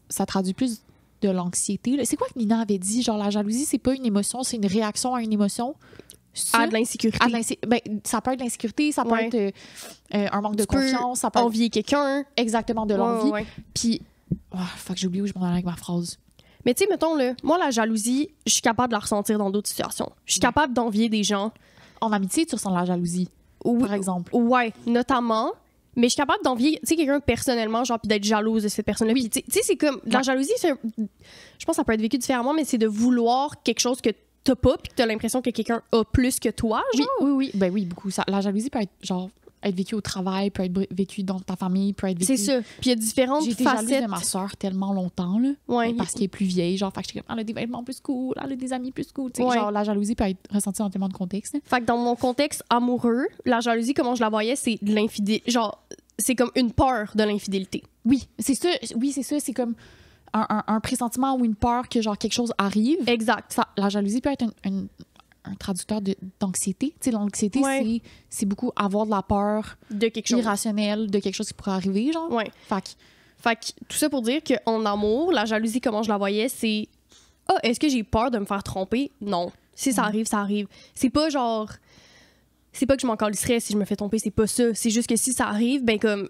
ça traduit plus de l'anxiété. C'est quoi que Nina avait dit? Genre, la jalousie, c'est pas une émotion, c'est une réaction à une émotion. À de l'insécurité. Ben, ça peut être de l'insécurité, ça peut être un manque de confiance. Ça peut envier quelqu'un. Exactement, de l'envie. Ouais. Puis, fuck, j'ai oublié où je m'en allais avec ma phrase. Mais tu sais, mettons, là, moi, la jalousie, je suis capable de la ressentir dans d'autres situations. Je suis capable d'envier des gens. En amitié, tu ressens de la jalousie, par exemple. Ouais, notamment. Mais je suis capable d'envier, tu sais, quelqu'un personnellement, genre, puis d'être jalouse de cette personne-là. Puis, tu sais, c'est comme, la jalousie, je pense que ça peut être vécu différemment, mais c'est de vouloir quelque chose que t'as pas, puis que t'as l'impression que quelqu'un a plus que toi, genre. Oui. Ben oui, beaucoup. La jalousie peut être, genre, être vécue au travail, peut être vécue dans ta famille, peut être vécue... C'est ça. Puis il y a différentes facettes. J'ai été jalouse de ma soeur tellement longtemps, là. Ouais. Parce qu'elle est plus vieille, genre, fait que j'étais comme, elle a des vêtements plus cool, elle a des amis plus cool. Tu sais, genre, la jalousie peut être ressentie dans tellement de contextes. Fait que dans mon contexte amoureux, la jalousie, comment je la voyais, c'est de l'infidélité. Genre, c'est comme une peur de l'infidélité. Oui, c'est ça. C'est comme un pressentiment ou une peur que, genre, quelque chose arrive. Exact. La jalousie peut être un traducteur d'anxiété. Tu sais, l'anxiété, c'est beaucoup avoir de la peur de quelque chose irrationnelle, de quelque chose qui pourrait arriver, genre. Ouais. Fait que tout ça pour dire qu'en amour, la jalousie, comment je la voyais, c'est est-ce que j'ai peur de me faire tromper? Non. Si ça arrive, ça arrive. C'est pas genre... C'est pas que je m'en calisserais si je me fais tromper, c'est pas ça. C'est juste que si ça arrive, ben comme...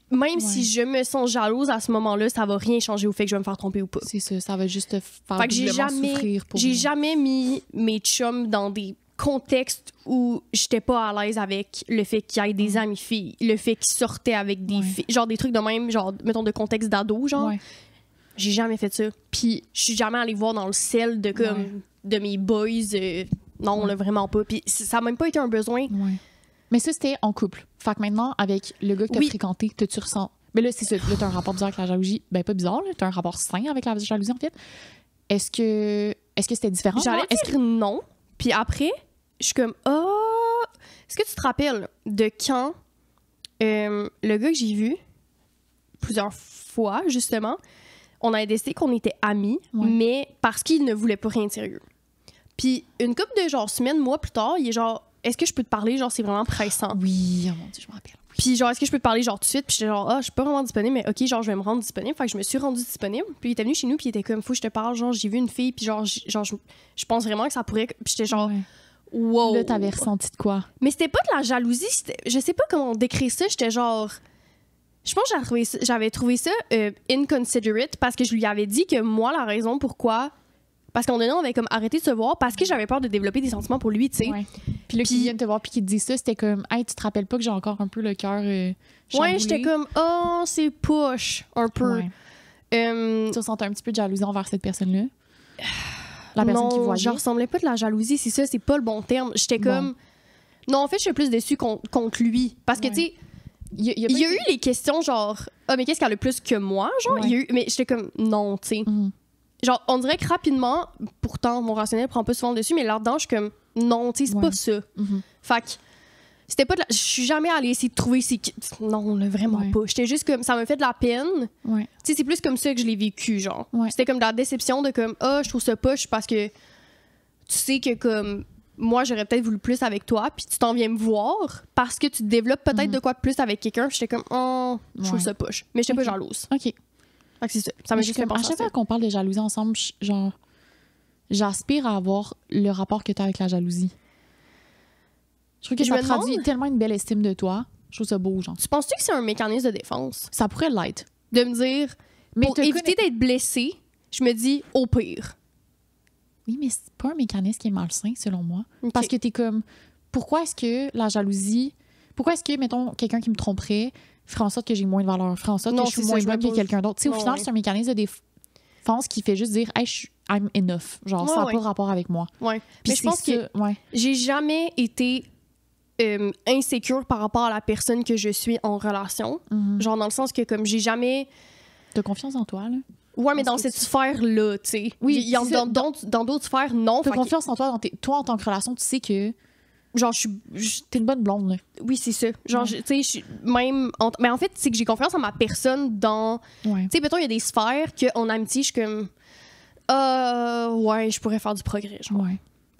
Même si je me sens jalouse à ce moment-là, ça va rien changer au fait que je vais me faire tromper ou pas. C'est ça, ça va juste te faire fait que souffrir. J'ai jamais mis mes chums dans des contextes où j'étais pas à l'aise avec le fait qu'il y ait des amis filles, le fait qu'ils sortaient avec des filles, genre des trucs de même, genre, mettons, de contexte d'ado, genre. Ouais. J'ai jamais fait ça. Puis je suis jamais allée voir dans le sel de comme de mes boys. Non, là, vraiment pas. Puis ça a même pas été un besoin. Ouais. Mais ça, c'était en couple. Fait que maintenant, avec le gars que t'as fréquenté, tu ressens... Mais là, c'est ça. Là, t'as un rapport bizarre avec la jalousie. Ben, pas bizarre, là. T'as un rapport sain avec la jalousie, en fait. Est-ce que c'était différent? J'allais dire non. Puis après, je suis comme, est-ce que tu te rappelles de quand le gars que j'ai vu plusieurs fois, justement, on avait décidé qu'on était amis, mais parce qu'il ne voulait pas rien de sérieux. Puis une couple de genre semaines, mois plus tard, il est genre, est-ce que je peux te parler? Genre, c'est vraiment pressant. Oui, oh mon Dieu, je me rappelle. Oui. Puis genre, est-ce que je peux te parler genre tout de suite? Puis j'étais genre, je suis pas vraiment disponible, mais OK, genre, je vais me rendre disponible. Fait que je me suis rendue disponible. Puis il était venu chez nous, puis il était comme, faut que je te parle. Genre, j'ai vu une fille, puis genre, je pense vraiment que ça pourrait. Puis j'étais genre, wow. Là, t'avais ressenti de quoi? Mais c'était pas de la jalousie. Je sais pas comment décrire ça. J'étais genre. Je pense que j'avais trouvé ça inconsiderate parce que je lui avais dit que moi, la raison pourquoi. Parce qu'on avait comme arrêté de se voir parce que j'avais peur de développer des sentiments pour lui, tu sais. Ouais. Puis là, qu'il vienne te voir puis qu'il te dit ça, c'était comme, hey, tu te rappelles pas que j'ai encore un peu le cœur chamboulé? Ouais, j'étais comme, c'est push, un peu. Ouais. Tu ressentais un petit peu de jalousie envers cette personne-là? La personne qui voyait? Non, je ressemblais pas de la jalousie, c'est ça, c'est pas le bon terme. J'étais comme... Non, en fait, je suis plus déçue contre lui. Parce que, tu sais, il y a eu les questions genre, mais qu'est-ce qu'elle a plus que moi? Genre, il y a eu... Mais j'étais comme, non, tu sais. Genre, on dirait que rapidement, pourtant, mon rationnel prend pas souvent le dessus, mais là-dedans, je suis comme, non, tu sais, c'est pas ça. Fait que, c'était pas de la... Je suis jamais allée essayer de trouver non, là, vraiment pas. J'étais juste comme, ça m'a fait de la peine. Tu sais, c'est plus comme ça que je l'ai vécu, genre. C'était comme de la déception de comme, je trouve ça poche parce que tu sais que comme, moi, j'aurais peut-être voulu plus avec toi, puis tu t'en viens me voir parce que tu développes peut-être de quoi de plus avec quelqu'un. J'étais comme, je trouve ça poche. Mais j'étais pas jalouse. OK. Fait que c'est ça. Ça m'a juste fait penser à chaque fois qu'on parle de jalousie ensemble, genre, j'aspire à avoir le rapport que tu as avec la jalousie. Je trouve que ça traduit tellement une belle estime de toi. Je trouve ça beau, genre. Tu penses-tu que c'est un mécanisme de défense? Ça pourrait l'être. De me dire, pour éviter d'être blessée, je me dis au pire. Oui, mais c'est pas un mécanisme qui est malsain, selon moi. Okay. Parce que t'es comme, pourquoi est-ce que la jalousie... Pourquoi est-ce que, mettons, quelqu'un qui me tromperait ferait en sorte que j'ai moins de valeur, ferait en sorte que je suis moins bonne que quelqu'un d'autre? Tu sais, au final, c'est un mécanisme de défense qui fait juste dire, hey, I'm enough. Genre, ça n'a pas rapport avec moi. Ouais. Mais je pense que j'ai jamais été insécure par rapport à la personne que je suis en relation. Genre, dans le sens que, comme, j'ai jamais. T'as confiance en toi, là? Ouais, mais dans cette sphère-là, tu sais. Oui, dans d'autres sphères, non. T'as confiance en toi. Toi, en tant que relation, tu sais que. Genre, t'es une bonne blonde, là. Oui, c'est ça. Genre, tu sais, même... Mais en fait, c'est que j'ai confiance en ma personne dans... Tu sais, mettons, il y a des sphères qu'en amitié, je suis comme... je pourrais faire du progrès, genre.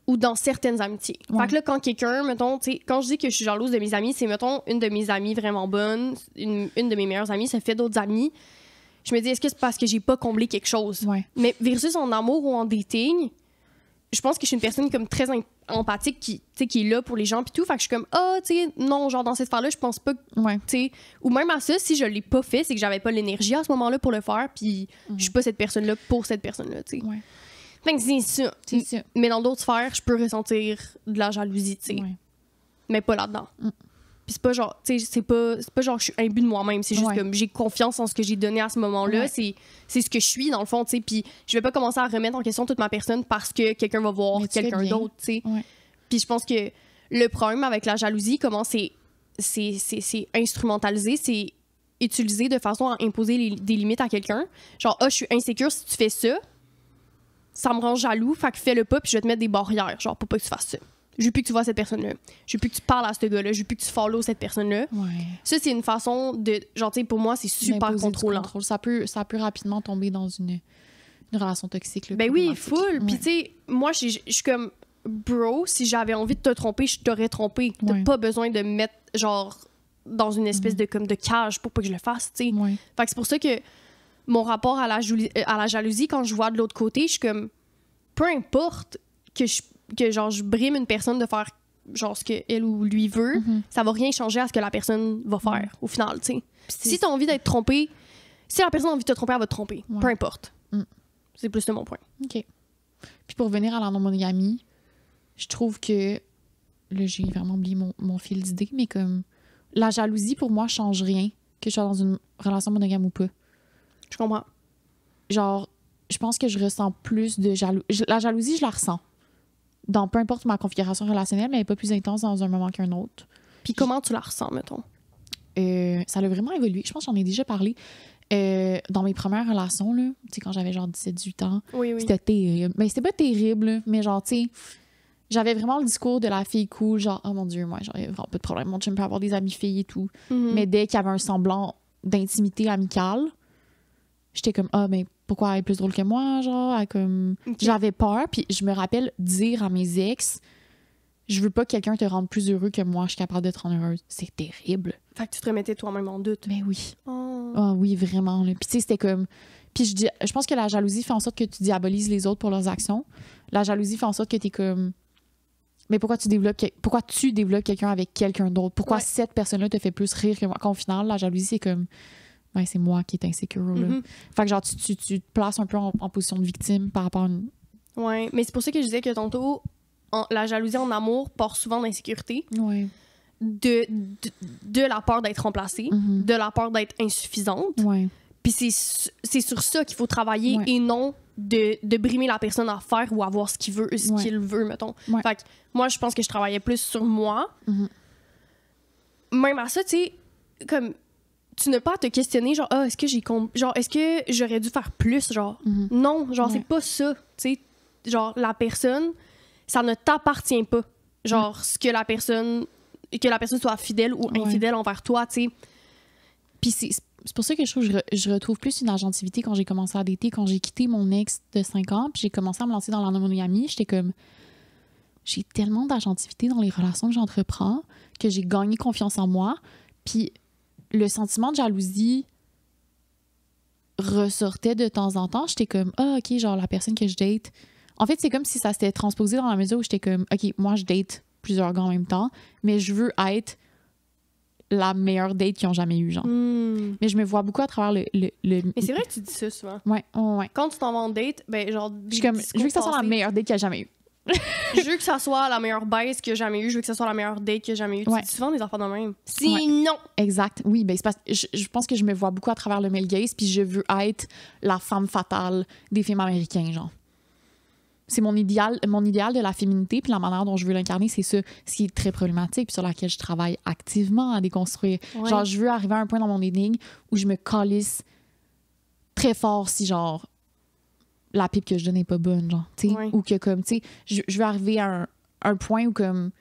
ou dans certaines amitiés. Ouais. Fait que là, quand quelqu'un, mettons, tu sais, quand je dis que je suis jalouse de mes amis, c'est, mettons, une de mes amies vraiment bonne, une de mes meilleures amies, ça fait d'autres amis. Je me dis, est-ce que c'est parce que j'ai pas comblé quelque chose? Ouais. Mais versus en amour ou en dating, je pense que je suis une personne comme très empathique qui est là pour les gens puis tout. Fait que je suis comme, tu sais, non, genre dans cette sphère-là, je pense pas que, Ouais. tu sais, ou même à ça, si je l'ai pas fait, c'est que j'avais pas l'énergie à ce moment-là pour le faire puis je suis pas cette personne-là pour cette personne-là, tu sais. Ouais. Fait que c'est ça. C'est ça. Mais dans d'autres sphères, je peux ressentir de la jalousie, tu sais. Ouais. Mais pas là-dedans. Puis c'est pas genre, tu sais, c'est pas genre je suis imbu de moi-même. C'est juste Ouais. comme j'ai confiance en ce que j'ai donné à ce moment-là. Ouais. C'est ce que je suis, dans le fond, tu sais. Puis je vais pas commencer à remettre en question toute ma personne parce que quelqu'un va voir Mais tu fais quelqu'un bien. d'autre, tu sais. Ouais. Puis je pense que le problème avec la jalousie, comment c'est instrumentalisé, c'est utilisé de façon à imposer des limites à quelqu'un. Genre, je suis insécure si tu fais ça me rend jaloux, fait que fais-le pas, puis je vais te mettre des barrières, genre, pour pas que tu fasses ça. Je veux plus que tu vois cette personne-là. Je veux plus que tu parles à ce gars-là. Je veux plus que tu follow cette personne-là. Ouais. Ça, c'est une façon de... Genre, tu sais, pour moi, c'est super D'imposer du contrôlant. contrôle. Ça peut rapidement tomber dans une relation toxique. Là, Ben oui, problématique. full. Puis Ouais. tu sais, moi, je suis comme... Bro, si j'avais envie de te tromper, je t'aurais trompé. T'as Ouais. pas besoin de me mettre, genre, dans une espèce de cage pour pas que je le fasse, tu sais. Ouais. Fait que c'est pour ça que mon rapport à la jalousie, quand je vois de l'autre côté, je suis comme... Peu importe que genre, je brime une personne de faire genre ce qu'elle ou lui veut, ça va rien changer à ce que la personne va faire, au final, tu sais. Si t'as envie d'être trompé, si la personne a envie de te tromper, elle va te tromper. Ouais. Peu importe. Mm. C'est plus de mon point. OK. Puis pour revenir à la non-monogamie, je trouve que... Là, j'ai vraiment oublié mon fil d'idée, mais comme... La jalousie, pour moi, change rien que je sois dans une relation monogame ou pas. Je comprends. Genre, je pense que je ressens plus de jalousie. La jalousie, je la ressens. Dans peu importe ma configuration relationnelle, mais elle n'est pas plus intense dans un moment qu'un autre. Puis comment tu la ressens, mettons? Ça a vraiment évolué. Je pense que j'en ai déjà parlé. Dans mes premières relations, là, tu sais, quand j'avais genre 17-18 ans, Oui, oui. c'était terrible. Mais c'était pas terrible, là, mais genre, tu sais, j'avais vraiment le discours de la fille cool, genre, oh mon Dieu, moi, j'avais vraiment pas de problème. Mon chum peut avoir des amis filles et tout. Mhm. Mais dès qu'il y avait un semblant d'intimité amicale, j'étais comme, mais pourquoi elle est plus drôle que moi, genre, Ok. J'avais peur, puis je me rappelle dire à mes ex, je veux pas que quelqu'un te rende plus heureux que moi, je suis capable de te rendre heureuse. C'est terrible. Fait que tu te remettais toi-même en doute. Mais oui. Oh. Ah oui, vraiment. Là. Puis tu sais, c'était comme... Puis je pense que la jalousie fait en sorte que tu diabolises les autres pour leurs actions. La jalousie fait en sorte que t'es comme... Mais pourquoi tu développes quelqu'un avec quelqu'un d'autre? Pourquoi Ouais. cette personne-là te fait plus rire que moi? Quand au final, la jalousie, c'est comme... Ouais, c'est moi qui est insécure. Là. Mhm. Fait que genre, tu te places un peu en position de victime par rapport à une... Ouais, mais c'est pour ça que je disais que tantôt, la jalousie en amour part souvent d'insécurité, Ouais. de la peur d'être remplacée, Mhm. de la peur d'être insuffisante. Ouais. Puis c'est sur ça qu'il faut travailler Ouais. et non de brimer la personne à faire ou à voir ce qu'il veut, Ouais. qu'il veut, mettons. Ouais. Fait que moi, je pense que je travaillais plus sur moi. Mhm. Même à ça, tu sais, comme tu n'as pas à te questionner, genre, est-ce que est-ce que j'aurais dû faire plus, genre. Mhm. Non, genre, Ouais. c'est pas ça, tu sais. Genre, la personne, ça ne t'appartient pas. Genre, que la personne soit fidèle ou Ouais. infidèle envers toi, tu sais. Puis c'est pour ça que je trouve que je retrouve plus une agentivité quand j'ai commencé à dater, quand j'ai quitté mon ex de 5 ans, puis j'ai commencé à me lancer dans la non-monogamie. J'étais comme... J'ai tellement d'agentivité dans les relations que j'entreprends que j'ai gagné confiance en moi. Puis le sentiment de jalousie ressortait de temps en temps. J'étais comme, OK, genre la personne que je date... En fait, c'est comme si ça s'était transposé dans la mesure où j'étais comme, OK, moi, je date plusieurs gars en même temps, mais je veux être la meilleure date qu'ils ont jamais eu, genre. Mais je me vois beaucoup à travers le... Mais c'est vrai que tu dis ça souvent. Ouais. Quand tu t'en vas en date, ben genre... Je suis comme, je veux que ça soit la meilleure date qu'il y a jamais eu. Je veux que ça soit la meilleure baisse que j'ai jamais eue. Je veux que ça soit la meilleure date que j'ai jamais eue. Ouais. Tu dis souvent des affaires de même. Sinon... Exact. Oui, ben c'est parce que je pense que je me vois beaucoup à travers le male gaze, puis je veux être la femme fatale des films américains, genre. C'est mon idéal de la féminité, puis la manière dont je veux l'incarner, c'est ça, ce qui est très problématique, puis sur laquelle je travaille activement à déconstruire. Ouais. Genre, je veux arriver à un point dans mon énigme où je me calisse très fort si, genre, la pipe que je donne n'est pas bonne, genre, tu sais, Ouais. ou que, comme, tu sais, je veux arriver à un point où, comme,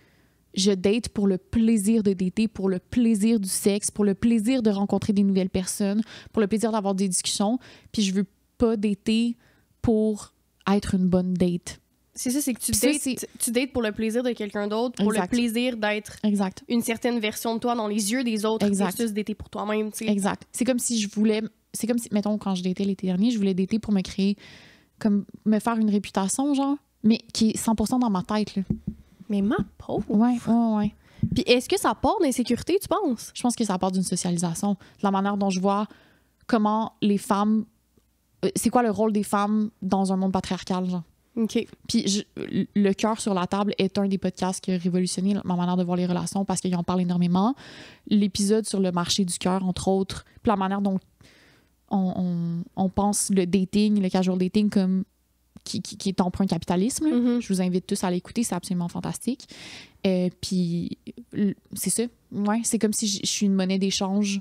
je date pour le plaisir de dater, pour le plaisir du sexe, pour le plaisir de rencontrer des nouvelles personnes, pour le plaisir d'avoir des discussions, puis je veux pas dater pour être une bonne date. C'est ça, c'est que tu dates pour le plaisir de quelqu'un d'autre, pour le plaisir d'être une certaine version de toi dans les yeux des autres, versus dater pour toi-même, tu sais. Exact. C'est comme si, mettons, quand je datais l'été dernier, je voulais dater pour me créer, comme, me faire une réputation, genre, mais qui est 100% dans ma tête, là. Mais ma pauvre! Ouais. Puis est-ce que ça part d'insécurité, tu penses? Je pense que ça part d'une socialisation, de la manière dont je vois comment les femmes... c'est quoi le rôle des femmes dans un monde patriarcal, genre. OK. Puis Le cœur sur la table est un des podcasts qui a révolutionné ma manière de voir les relations parce qu'il en parle énormément. L'épisode sur le marché du cœur, entre autres, puis la manière dont on pense le dating, le casual dating comme qui est empreint capitalisme. Mm-hmm. Je vous invite tous à l'écouter, c'est absolument fantastique. Puis c'est ça. Ouais, c'est comme si je suis une monnaie d'échange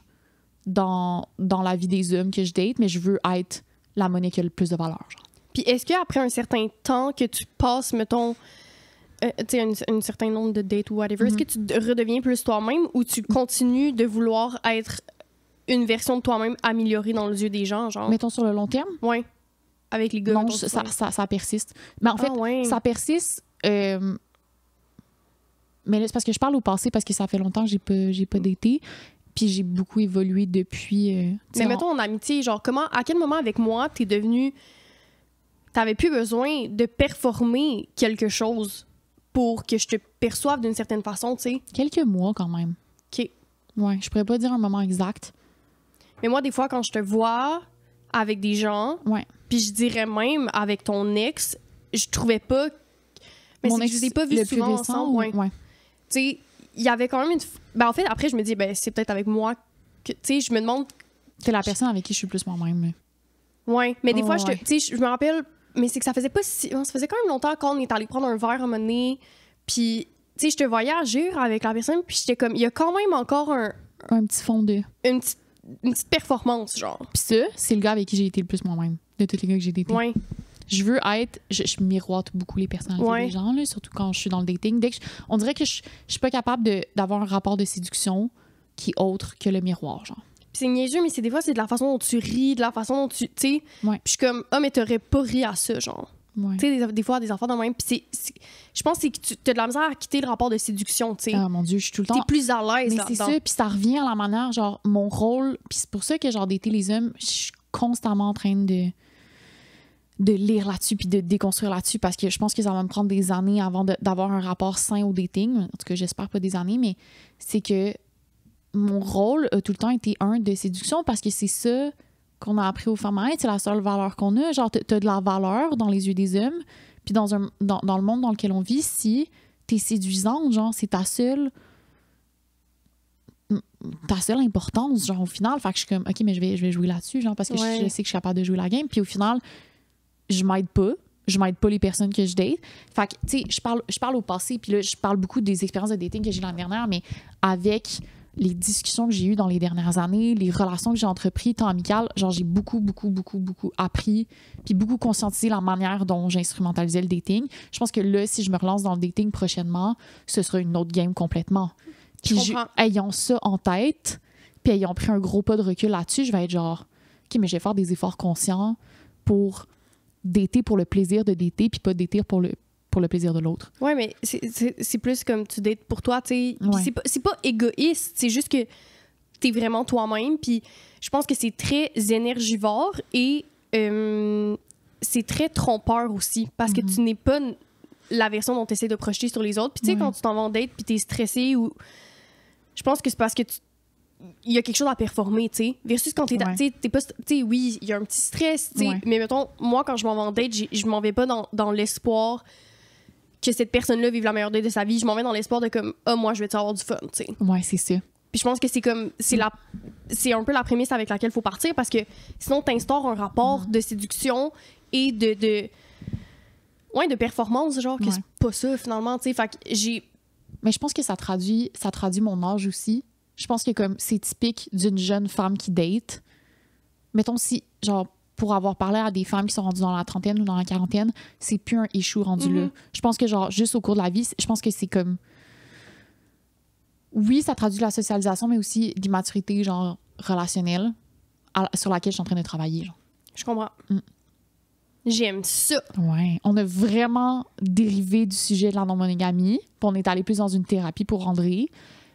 dans la vie des hommes que je date, mais je veux être la monnaie qui a le plus de valeur, genre. Puis est-ce qu'après un certain temps que tu passes, mettons, tu sais, un certain nombre de dates ou whatever, est-ce que tu redeviens plus toi-même ou tu continues de vouloir être une version de toi-même améliorée dans les yeux des gens, genre? Mettons sur le long terme? Oui. Avec les gars. Non, ça persiste. Mais en fait, ça persiste... mais là, c'est parce que je parle au passé parce que ça fait longtemps que j'ai pas daté. Puis j'ai beaucoup évolué depuis... mais mettons en amitié, genre, à quel moment avec moi t'es devenu... T'avais plus besoin de performer quelque chose pour que je te perçoive d'une certaine façon, tu sais. Quelques mois, quand même. OK. Ouais, je pourrais pas dire un moment exact. Mais moi, des fois, quand je te vois avec des gens, puis je dirais même avec ton ex, je trouvais pas... Mais mon ex, je les ai pas vus souvent ensemble. Ouais. Tu sais, il y avait quand même une... Ben, en fait, après, je me dis, ben, c'est peut-être avec moi que... Tu sais, je me demande... C'est la personne avec qui je suis plus moi-même. Ouais, mais des fois, tu sais, je me rappelle... Mais c'est que ça faisait pas si... Ça faisait quand même longtemps quand on est allé prendre un verre à un moment donné. Puis, tu sais, je te voyais agir avec la personne. Puis j'étais comme... Il y a quand même encore un petit fond de... Une petite performance, genre. Puis ça, c'est le gars avec qui j'ai été le plus moi-même. De tous les gars que j'ai daté. Ouais. Je veux être... Je miroite beaucoup les personnalités des gens, là, surtout quand je suis dans le dating. On dirait que je suis pas capable d'avoir un rapport de séduction qui est autre que le miroir, genre. C'est niaiseux, mais des fois, c'est de la façon dont tu ris, de la façon dont tu... Tu sais, puis je suis comme, mais t'aurais pas ri à ça, genre. Tu sais, des fois, des enfants dans le même. Puis je pense que tu as de la misère à quitter le rapport de séduction, tu sais. Ah, mon Dieu, je suis tout le temps... T'es plus à l'aise mais là-dedans. c'est ça, puis ça revient à la manière, genre, mon rôle... Puis c'est pour ça que, genre, dater les hommes, je suis constamment en train de lire là-dessus puis de déconstruire là-dessus parce que je pense que ça va me prendre des années avant d'avoir un rapport sain au dating. En tout cas, j'espère pas des années, mais c'est que mon rôle a tout le temps été de séduction parce que c'est ça qu'on a appris aux femmes à être. C'est la seule valeur qu'on a. Genre, t'as de la valeur dans les yeux des hommes. Puis dans le monde dans lequel on vit, si t'es séduisante, genre, c'est ta seule importance, genre, au final. Fait que je suis comme, OK, mais je vais jouer là-dessus, genre, parce que je sais que je suis capable de jouer la game. Puis au final, je m'aide pas les personnes que je date. Fait que, tu sais, je parle au passé, puis là, je parle beaucoup des expériences de dating que j'ai l'année dernière, mais avec les discussions que j'ai eues dans les dernières années, les relations que j'ai entreprises, tant amicales, genre, j'ai beaucoup appris, puis beaucoup conscientisé la manière dont j'instrumentalisais le dating. Je pense que là, si je me relance dans le dating prochainement, ce sera une autre game complètement. Puis ayant ça en tête, puis ayant pris un gros pas de recul là-dessus, je vais être genre, OK, mais je vais faire des efforts conscients pour dater pour le plaisir de dater, puis pas dater pour le plaisir de l'autre. Ouais, mais c'est plus comme tu dates pour toi, tu sais. C'est pas égoïste, c'est juste que t'es vraiment toi-même, puis je pense que c'est très énergivore et c'est très trompeur aussi, parce que tu n'es pas la version dont tu essaies de projeter sur les autres. Puis tu sais, quand tu t'en vas en date, puis t'es stressé, ou je pense que c'est parce que il y a quelque chose à performer, tu sais. Versus quand t'es pas... Tu sais, oui, il y a un petit stress, tu sais. Mais mettons, moi, quand je m'en vais en date, je m'en vais pas dans l'espoir que cette personne-là vive la meilleure date de sa vie. Je m'en vais dans l'espoir de comme, moi, je vais avoir du fun, tu sais. Ouais, c'est ça. Puis je pense que c'est comme... C'est un peu la prémisse avec laquelle il faut partir, parce que sinon, t'instaures un rapport de séduction et de performance, genre, que c'est pas ça, finalement, tu sais. Fait que Mais je pense que ça traduit mon âge aussi. Je pense que comme c'est typique d'une jeune femme qui date. Mettons si, genre, pour avoir parlé à des femmes qui sont rendues dans la trentaine ou dans la quarantaine, c'est plus un issue rendu là. Je pense que, genre, juste au cours de la vie, je pense que c'est comme... Oui, ça traduit la socialisation, mais aussi l'immaturité, genre, relationnelle sur laquelle je suis en train de travailler, genre. Je comprends. J'aime ça. Ouais. On a vraiment dérivé du sujet de la non-monogamie. Puis on est allé plus dans une thérapie pour André.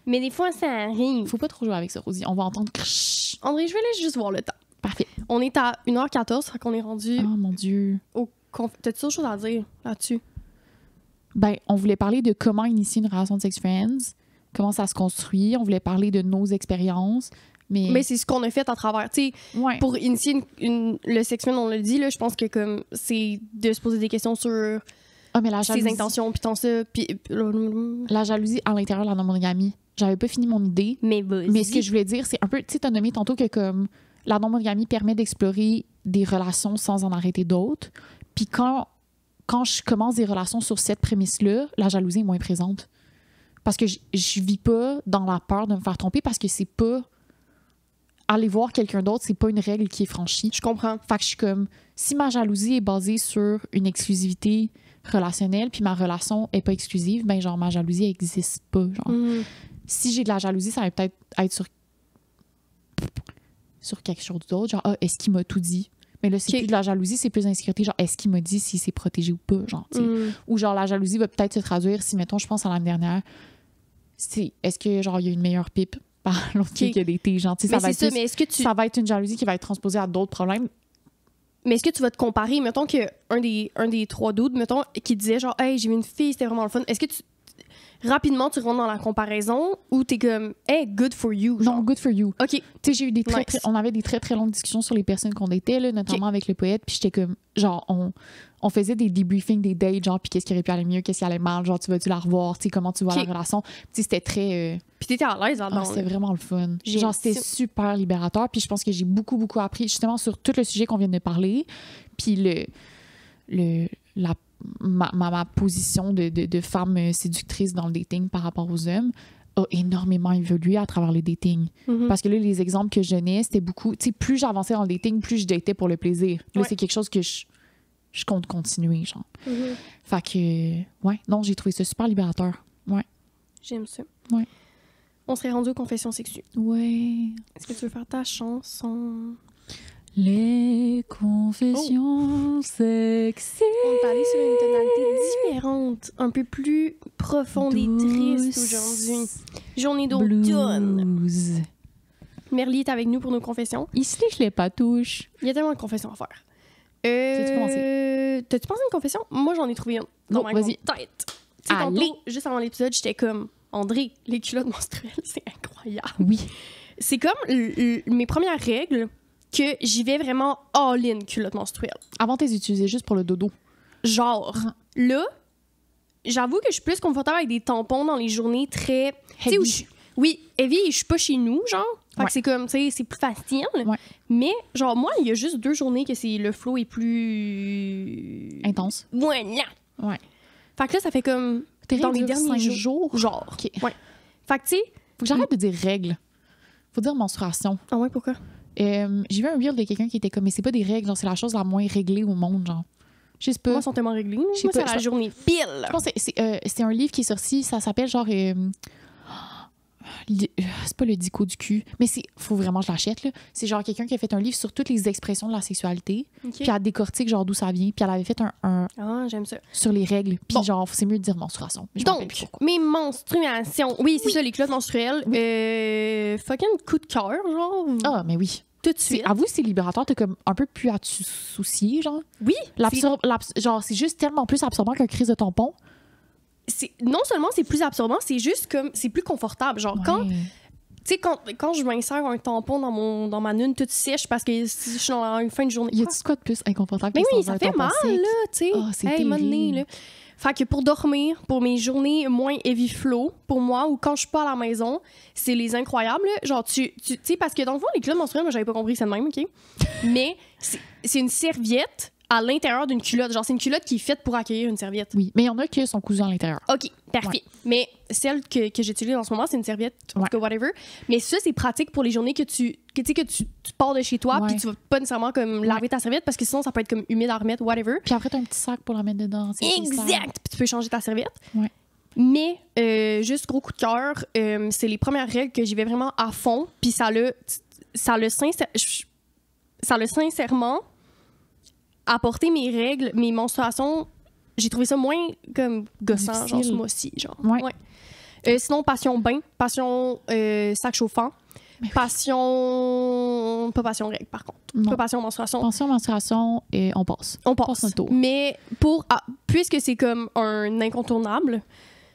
Mais des fois, ça arrive. Faut pas trop jouer avec ça, Rosie. On va entendre crrrch. André, je vais aller juste voir le temps. Parfait. On est à 1h14, fait qu'on est rendu Oh mon Dieu. T'as-tu autre chose à dire là-dessus? Ben, on voulait parler de comment initier une relation de sex friends, comment ça se construit. On voulait parler de nos expériences. Mais c'est ce qu'on a fait à travers. Tu sais, ouais. pour initier le sex friend, on l'a dit, là, je pense que comme c'est de se poser des questions sur mais la jalousie, ses intentions, puis tant ça, puis... La jalousie à l'intérieur de la non-monogamie. J'avais pas fini mon idée. Mais vas-y. Mais ce que je voulais dire, c'est un peu... Tu sais, t'as nommé tantôt que comme la non-monogamie permet d'explorer des relations sans en arrêter d'autres. Puis quand je commence des relations sur cette prémisse-là, la jalousie est moins présente. Parce que je vis pas dans la peur de me faire tromper parce que c'est pas... Aller voir quelqu'un d'autre, c'est pas une règle qui est franchie. Je comprends. Fait que je suis comme... Si ma jalousie est basée sur une exclusivité relationnelle puis ma relation est pas exclusive, ben genre ma jalousie existe pas. Genre. Si j'ai de la jalousie, ça va peut-être être sur quelque chose d'autre. Genre, est-ce qu'il m'a tout dit? Mais là, c'est plus de la jalousie, c'est plus d'insécurité. Genre, est-ce qu'il m'a dit s'il s'est protégé ou pas? Genre, ou genre, la jalousie va peut-être se traduire si, mettons, je pense à l'année dernière, est-ce que, genre, il y a une meilleure pipe par l'autre qui a d'été? Genre, ça va être mais est-ce que ça va être une jalousie qui va être transposée à d'autres problèmes. Mais est-ce que tu vas te comparer? Mettons qu'un des 3 dudes, mettons, qui disait genre, hey, j'ai vu une fille, c'était vraiment le fun. Est-ce que rapidement, tu rentres dans la comparaison ou t'es comme, hey, good for you? Genre. Non, good for you. OK. Tu sais, j'ai eu on avait des très, très longues discussions sur les personnes qu'on datait, là, notamment avec le poète. Puis j'étais comme, genre, on faisait des debriefings, des dates, genre, puis qu'est-ce qui aurait pu aller mieux, qu'est-ce qui allait mal, genre, tu vas-tu la revoir, tu sais, comment tu vois la relation. Tu sais, c'était très... Puis t'étais à l'aise là-dedans. C'était vraiment le fun. Genre, c'était super libérateur. Puis je pense que j'ai beaucoup, beaucoup appris, justement, sur tout le sujet qu'on vient de parler. Puis ma position de femme séductrice dans le dating par rapport aux hommes a énormément évolué à travers le dating. Parce que là, les exemples que je donnais, c'était beaucoup... Tu sais, plus j'avançais dans le dating, plus je datais pour le plaisir. Là, c'est quelque chose que je compte continuer, genre. Fait que... Ouais, non, j'ai trouvé ça super libérateur. Ouais. J'aime ça. Ouais. On serait rendu aux confessions sexuelles. Ouais. Est-ce que tu veux faire ta chanson? Les confessions sexy. On est allé sur une tonalité différente, un peu plus profonde et triste aujourd'hui. Journée d'automne. Merly est avec nous pour nos confessions. Ici, je les patouche. Il y a tellement de confessions à faire. T'as-tu commencé? T'as-tu pensé à une confession? Moi, j'en ai trouvé une. Dans ma vas-y. tête. Tu sais, tantôt, juste avant l'épisode, j'étais comme, André, les culottes menstruelles, c'est incroyable. Oui. C'est comme mes premières règles que j'y vais vraiment all-in culotte menstruelle. Avant, t'es utilisé juste pour le dodo. Genre, là, j'avoue que je suis plus confortable avec des tampons dans les journées très... Heavy. Oui, heavy, je suis pas chez nous, genre. Fait que c'est comme, tu sais, c'est plus facile. Ouais. Mais, genre, moi, il y a juste 2 journées que le flow est plus... Intense. Voilà. Ouais. Fait que là, ça fait comme... dans les derniers 5 jours. Genre. OK. Ouais. Fait que, tu sais... Faut que j'arrête de dire règles. Faut dire menstruation. Ah ouais, pourquoi? J'ai vu un reel de quelqu'un qui était comme, mais c'est pas des règles, genre, c'est la chose la moins réglée au monde, genre. Je sais pas. Moi, ils sont tellement réglés. Moi, c'est la journée pile. Je pense que c'est un livre qui est sorti, ça s'appelle genre... c'est pas le dico du cul, mais faut vraiment que je l'achète, là. C'est genre quelqu'un qui a fait un livre sur toutes les expressions de la sexualité, puis elle décortique genre d'où ça vient, puis elle avait fait un Ah, j'aime ça. sur les règles, puis bon. Genre, c'est mieux de dire menstruation. Donc, mes menstruations. Oui, c'est ça, les culottes menstruelles. Fucking coup de cœur, genre. Ah, mais oui. Tout de suite. Avoue, c'est libérateur, t'as comme un peu plus à te soucier, genre. Oui. Genre, c'est juste tellement plus absorbant qu'un crise de tampon. Non seulement c'est plus absorbant, c'est juste comme c'est plus confortable. Genre, quand tu sais, quand je m'insère un tampon dans ma nune toute sèche parce que je suis dans la fin de journée. Y a-tu quoi de plus inconfortable que oui, ça fait mal, là, tu sais. Oh, c'est terrible. Là. Fait que pour dormir, pour mes journées moins heavy flow, pour moi, ou quand je suis pas à la maison, c'est les incroyables. Là. Genre, tu sais, parce que dans le fond, les culottes menstruelles, moi, j'avais pas compris que c'est de même, OK? Mais c'est une serviette à l'intérieur d'une culotte. Genre, c'est une culotte qui est faite pour accueillir une serviette. Oui, mais il y en a qui sont cousus à l'intérieur. OK, parfait. Ouais. Mais celle que j'utilise en ce moment, c'est une serviette, en tout cas, whatever. Mais ça, c'est pratique pour les journées que tu pars de chez toi, puis tu vas pas nécessairement comme laver ta serviette, parce que sinon, ça peut être comme humide à remettre, whatever. Puis après, t'as un petit sac pour la mettre dedans. Exact! Puis tu peux changer ta serviette. Ouais. Mais, juste gros coup de cœur, c'est les premières règles que j'y vais vraiment à fond, puis ça l'a sincèrement apporter mes règles, mes menstruations, j'ai trouvé ça moins comme gossant, difficile. genre ce mois-ci, genre. Ouais. Sinon, passion bain, passion sac chauffant, passion... Pas passion règle, par contre. Non. Pas passion menstruation. Passion, menstruation, et on passe. On passe. notre tour. Mais puisque c'est comme un incontournable,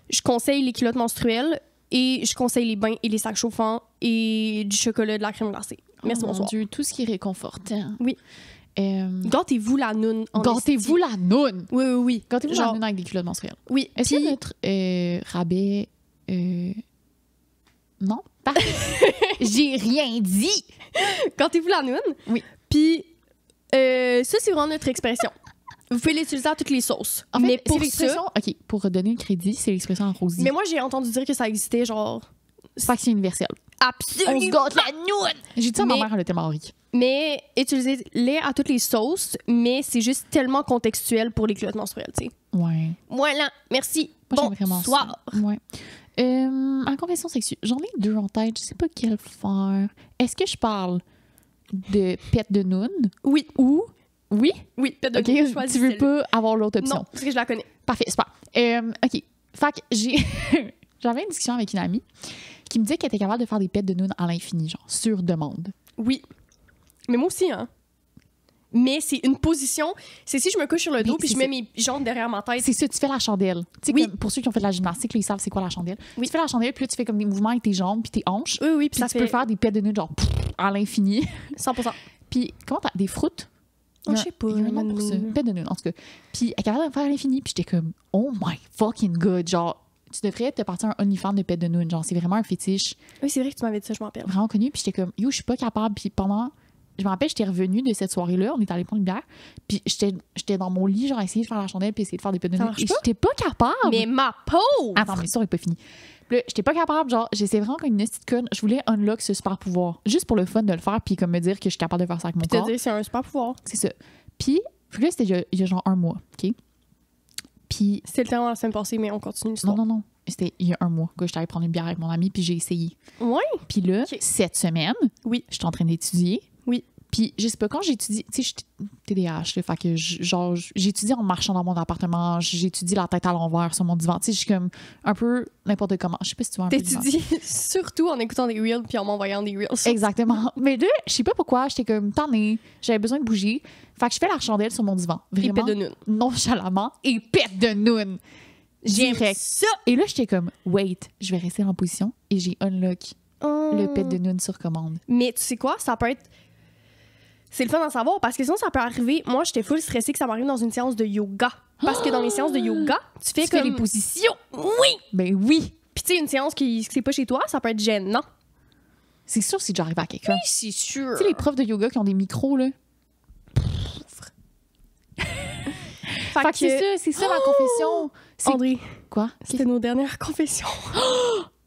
je conseille les culottes menstruelles et je conseille les bains et les sacs chauffants et du chocolat, de la crème glacée. Merci, mon bonsoir. Dieu, tout ce qui est réconfortant. Oui. Gâtez-vous la noune. Gâtez-vous la noune. Oui. Gâtez-vous Genre, la noune avec des culottes menstruelles. Oui. Est-ce Puis- que notre rabais... Non? Parfait. J'ai rien dit. Gâtez-vous la noune. Oui. Puis, ça, c'est vraiment notre expression. Vous pouvez l'utiliser à toutes les sauces. En fait, mais pour c'est l'expression... ça... OK, pour redonner le crédit, c'est l'expression en rosy. Mais moi, j'ai entendu dire que ça existait, genre... C'est pas que c'est universel. Absolument. On se gâte la noune! J'ai dit ça à ma Mais- mère, elle a tellement ri. Mais utilisez-les à toutes les sauces, mais c'est juste tellement contextuel pour les culottes menstruelles, tu sais. Ouais. Voilà, merci. Moi, j'aime vraiment Bonsoir. ça. Ouais. En confession sexuelle, j'en ai 2 en tête, je sais pas quelle faire. Est-ce que je parle de pète de noune Oui. ou... Oui? Oui, pète de OK, noune, tu choisis veux celle-là. pas avoir l'autre option. Non, parce que je la connais. Parfait, super. OK. Fait que j'avais une discussion avec une amie qui me disait qu'elle était capable de faire des pètes de noune à l'infini, genre, sur demande. Oui. Mais moi aussi, hein. Mais c'est une position. C'est si je me couche sur le dos Mais puis je c'est mets mes jambes derrière ma tête. C'est ça, tu fais la chandelle. Tu sais, Oui. comme pour ceux qui ont fait de la gymnastique, là, ils savent c'est quoi la chandelle. Oui. Tu fais la chandelle, puis là, tu fais comme des mouvements avec tes jambes puis tes hanches. Oui, puis Puis ça tu fait peux faire des pètes de noune, genre, à l'infini. 100%. Puis, comment t'as des fruits? Oh, je sais pas. Il y a un nom pour ça. Pète de noune, en tout cas. Puis, elle est capable de faire à l'infini. Puis, j'étais comme, oh my fucking god. Genre, tu devrais te partir un OnlyFans de pète de noune. Genre, c'est vraiment un fétiche Oui, c'est vrai que tu m'avais dit ça, je m'en rappelle. vraiment connu. Puis, j'étais comme, yo, je suis pas capable. Puis, pendant. Je me rappelle, j'étais revenue de cette soirée-là. On est allé prendre une bière. Puis, j'étais dans mon lit, genre, à essayer de faire la chandelle. Puis, essayer de faire des pètes de Ça noune. marche Et pas? j'étais pas capable. Mais ma pauvre! Attends, mais l'histoire est pas finie. Puis là, j'étais pas capable, genre, j'essayais vraiment comme une petite conne. Je voulais unlock ce super pouvoir. Juste pour le fun de le faire, puis comme me dire que je suis capable de faire ça avec mon Je te corps. dis, c'est un super pouvoir. C'est ça. Puis là, c'était il y a genre 1 mois, OK? Puis, C'était le temps la semaine passée, mais on continue l'histoire. non. C'était il y a 1 mois que j'étais allée prendre une bière avec mon ami, puis j'ai essayé. Ouais. Puis là, OK. cette semaine, Oui. j'étais en train d'étudier. Oui. Puis, je sais pas, quand j'étudie, tu sais, je TDAH, là, fait que genre, j'étudie en marchant dans mon appartement, j'étudie la tête à l'envers sur mon divan, tu sais, je suis comme un peu n'importe comment. Je sais pas si tu vois un peu l'image. T'étudies surtout en écoutant des reels puis en m'envoyant des reels. Exactement. Mais là, je sais pas pourquoi, j'étais comme tannée, j'avais besoin de bouger. Fait que je fais la chandelle sur mon divan. Et Vraiment pète de noune. nonchalamment et pète de noune. J'aime Direct. ça! Et là, j'étais comme, wait, je vais rester en position et j'ai unlock le pète de noune sur commande. Mais tu sais quoi? Ça peut être... C'est le fun d'en savoir parce que sinon, ça peut arriver... Moi, j'étais full stressée que ça m'arrive dans une séance de yoga. Parce que dans les séances de yoga, tu fais Tu comme... fais les positions. Oui! Ben oui. Puis tu sais, une séance qui c'est pas chez toi, ça peut être gênant. C'est sûr si j'arrive à quelqu'un. C'est sûr. Tu sais, les profs de yoga qui ont des micros, là. Fait que c'est ça ma confession. C'est André, quoi? c'était nos dernières confessions.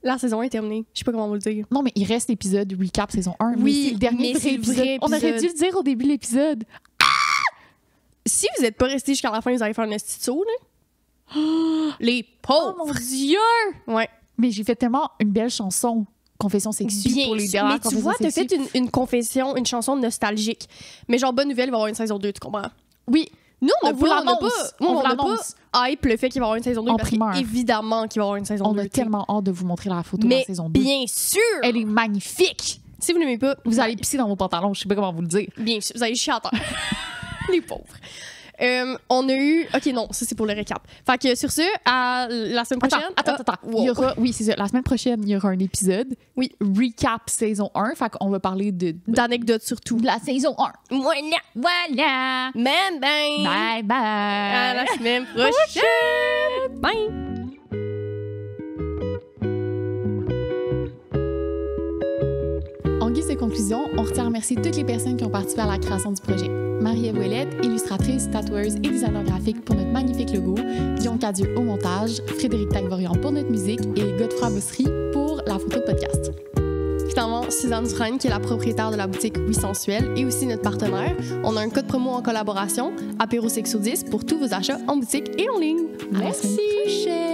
La saison est terminée. Je sais pas comment vous le dire. Non, mais il reste l'épisode recap saison 1. Oui, mais c'est le dernier mais vrai c'est le épisode. vrai On aurait épisode. dû le dire au début de l'épisode. Si vous êtes pas resté jusqu'à la fin, vous allez faire un esti de saut, là. Les Oh pauvres! mon Dieu! Ouais. Mais j'ai fait tellement une belle chanson, confession sexuelle, Bien pour les sûr. dernières Mais tu confessions vois, t'as fait sexuelles. une confession, une chanson nostalgique. Mais genre, bonne nouvelle, il va y avoir une saison 2, tu comprends? Oui, Nous, On vous l'annonce. on On vous n'a l'annonce. pas hype le fait qu'il va y avoir une saison 2 En parce primeur. qu'évidemment qu'il va y avoir une saison 2. on a tu sais. tellement hâte de vous montrer la photo de Mais la saison 2. bien sûr! Elle est magnifique! Si vous n'aimez pas, Vous allez pisser dans vos pantalons, je sais pas comment vous le dire. bien sûr, vous allez chier à terre. Les pauvres. On a eu... OK, non, ça, c'est pour le récap. Fait que sur ce, à la semaine prochaine... Attends. wow. Il y aura, oui, c'est ça. La semaine prochaine, il y aura un épisode. Oui. Recap saison 1. Fait qu'on va parler de D'anecdotes surtout. la saison 1. Voilà! Voilà! Man, bye! Bye bye! À la semaine prochaine! Bye! En guise de conclusion, on retient à remercier toutes les personnes qui ont participé à la création du projet. Marie-Ève Ouellette, illustratrice, tatoueuse et designer graphique pour notre magnifique logo, Guillaume Cadieux au montage, Frédéric Tagvorian pour notre musique et Godefroy Bossery pour la photo de podcast. Finalement, Suzanne Dufresne, qui est la propriétaire de la boutique Oui Sensuelle et aussi notre partenaire. On a un code promo en collaboration, Apéro Sexo 10 pour tous vos achats en boutique et en ligne. À la semaine prochaine.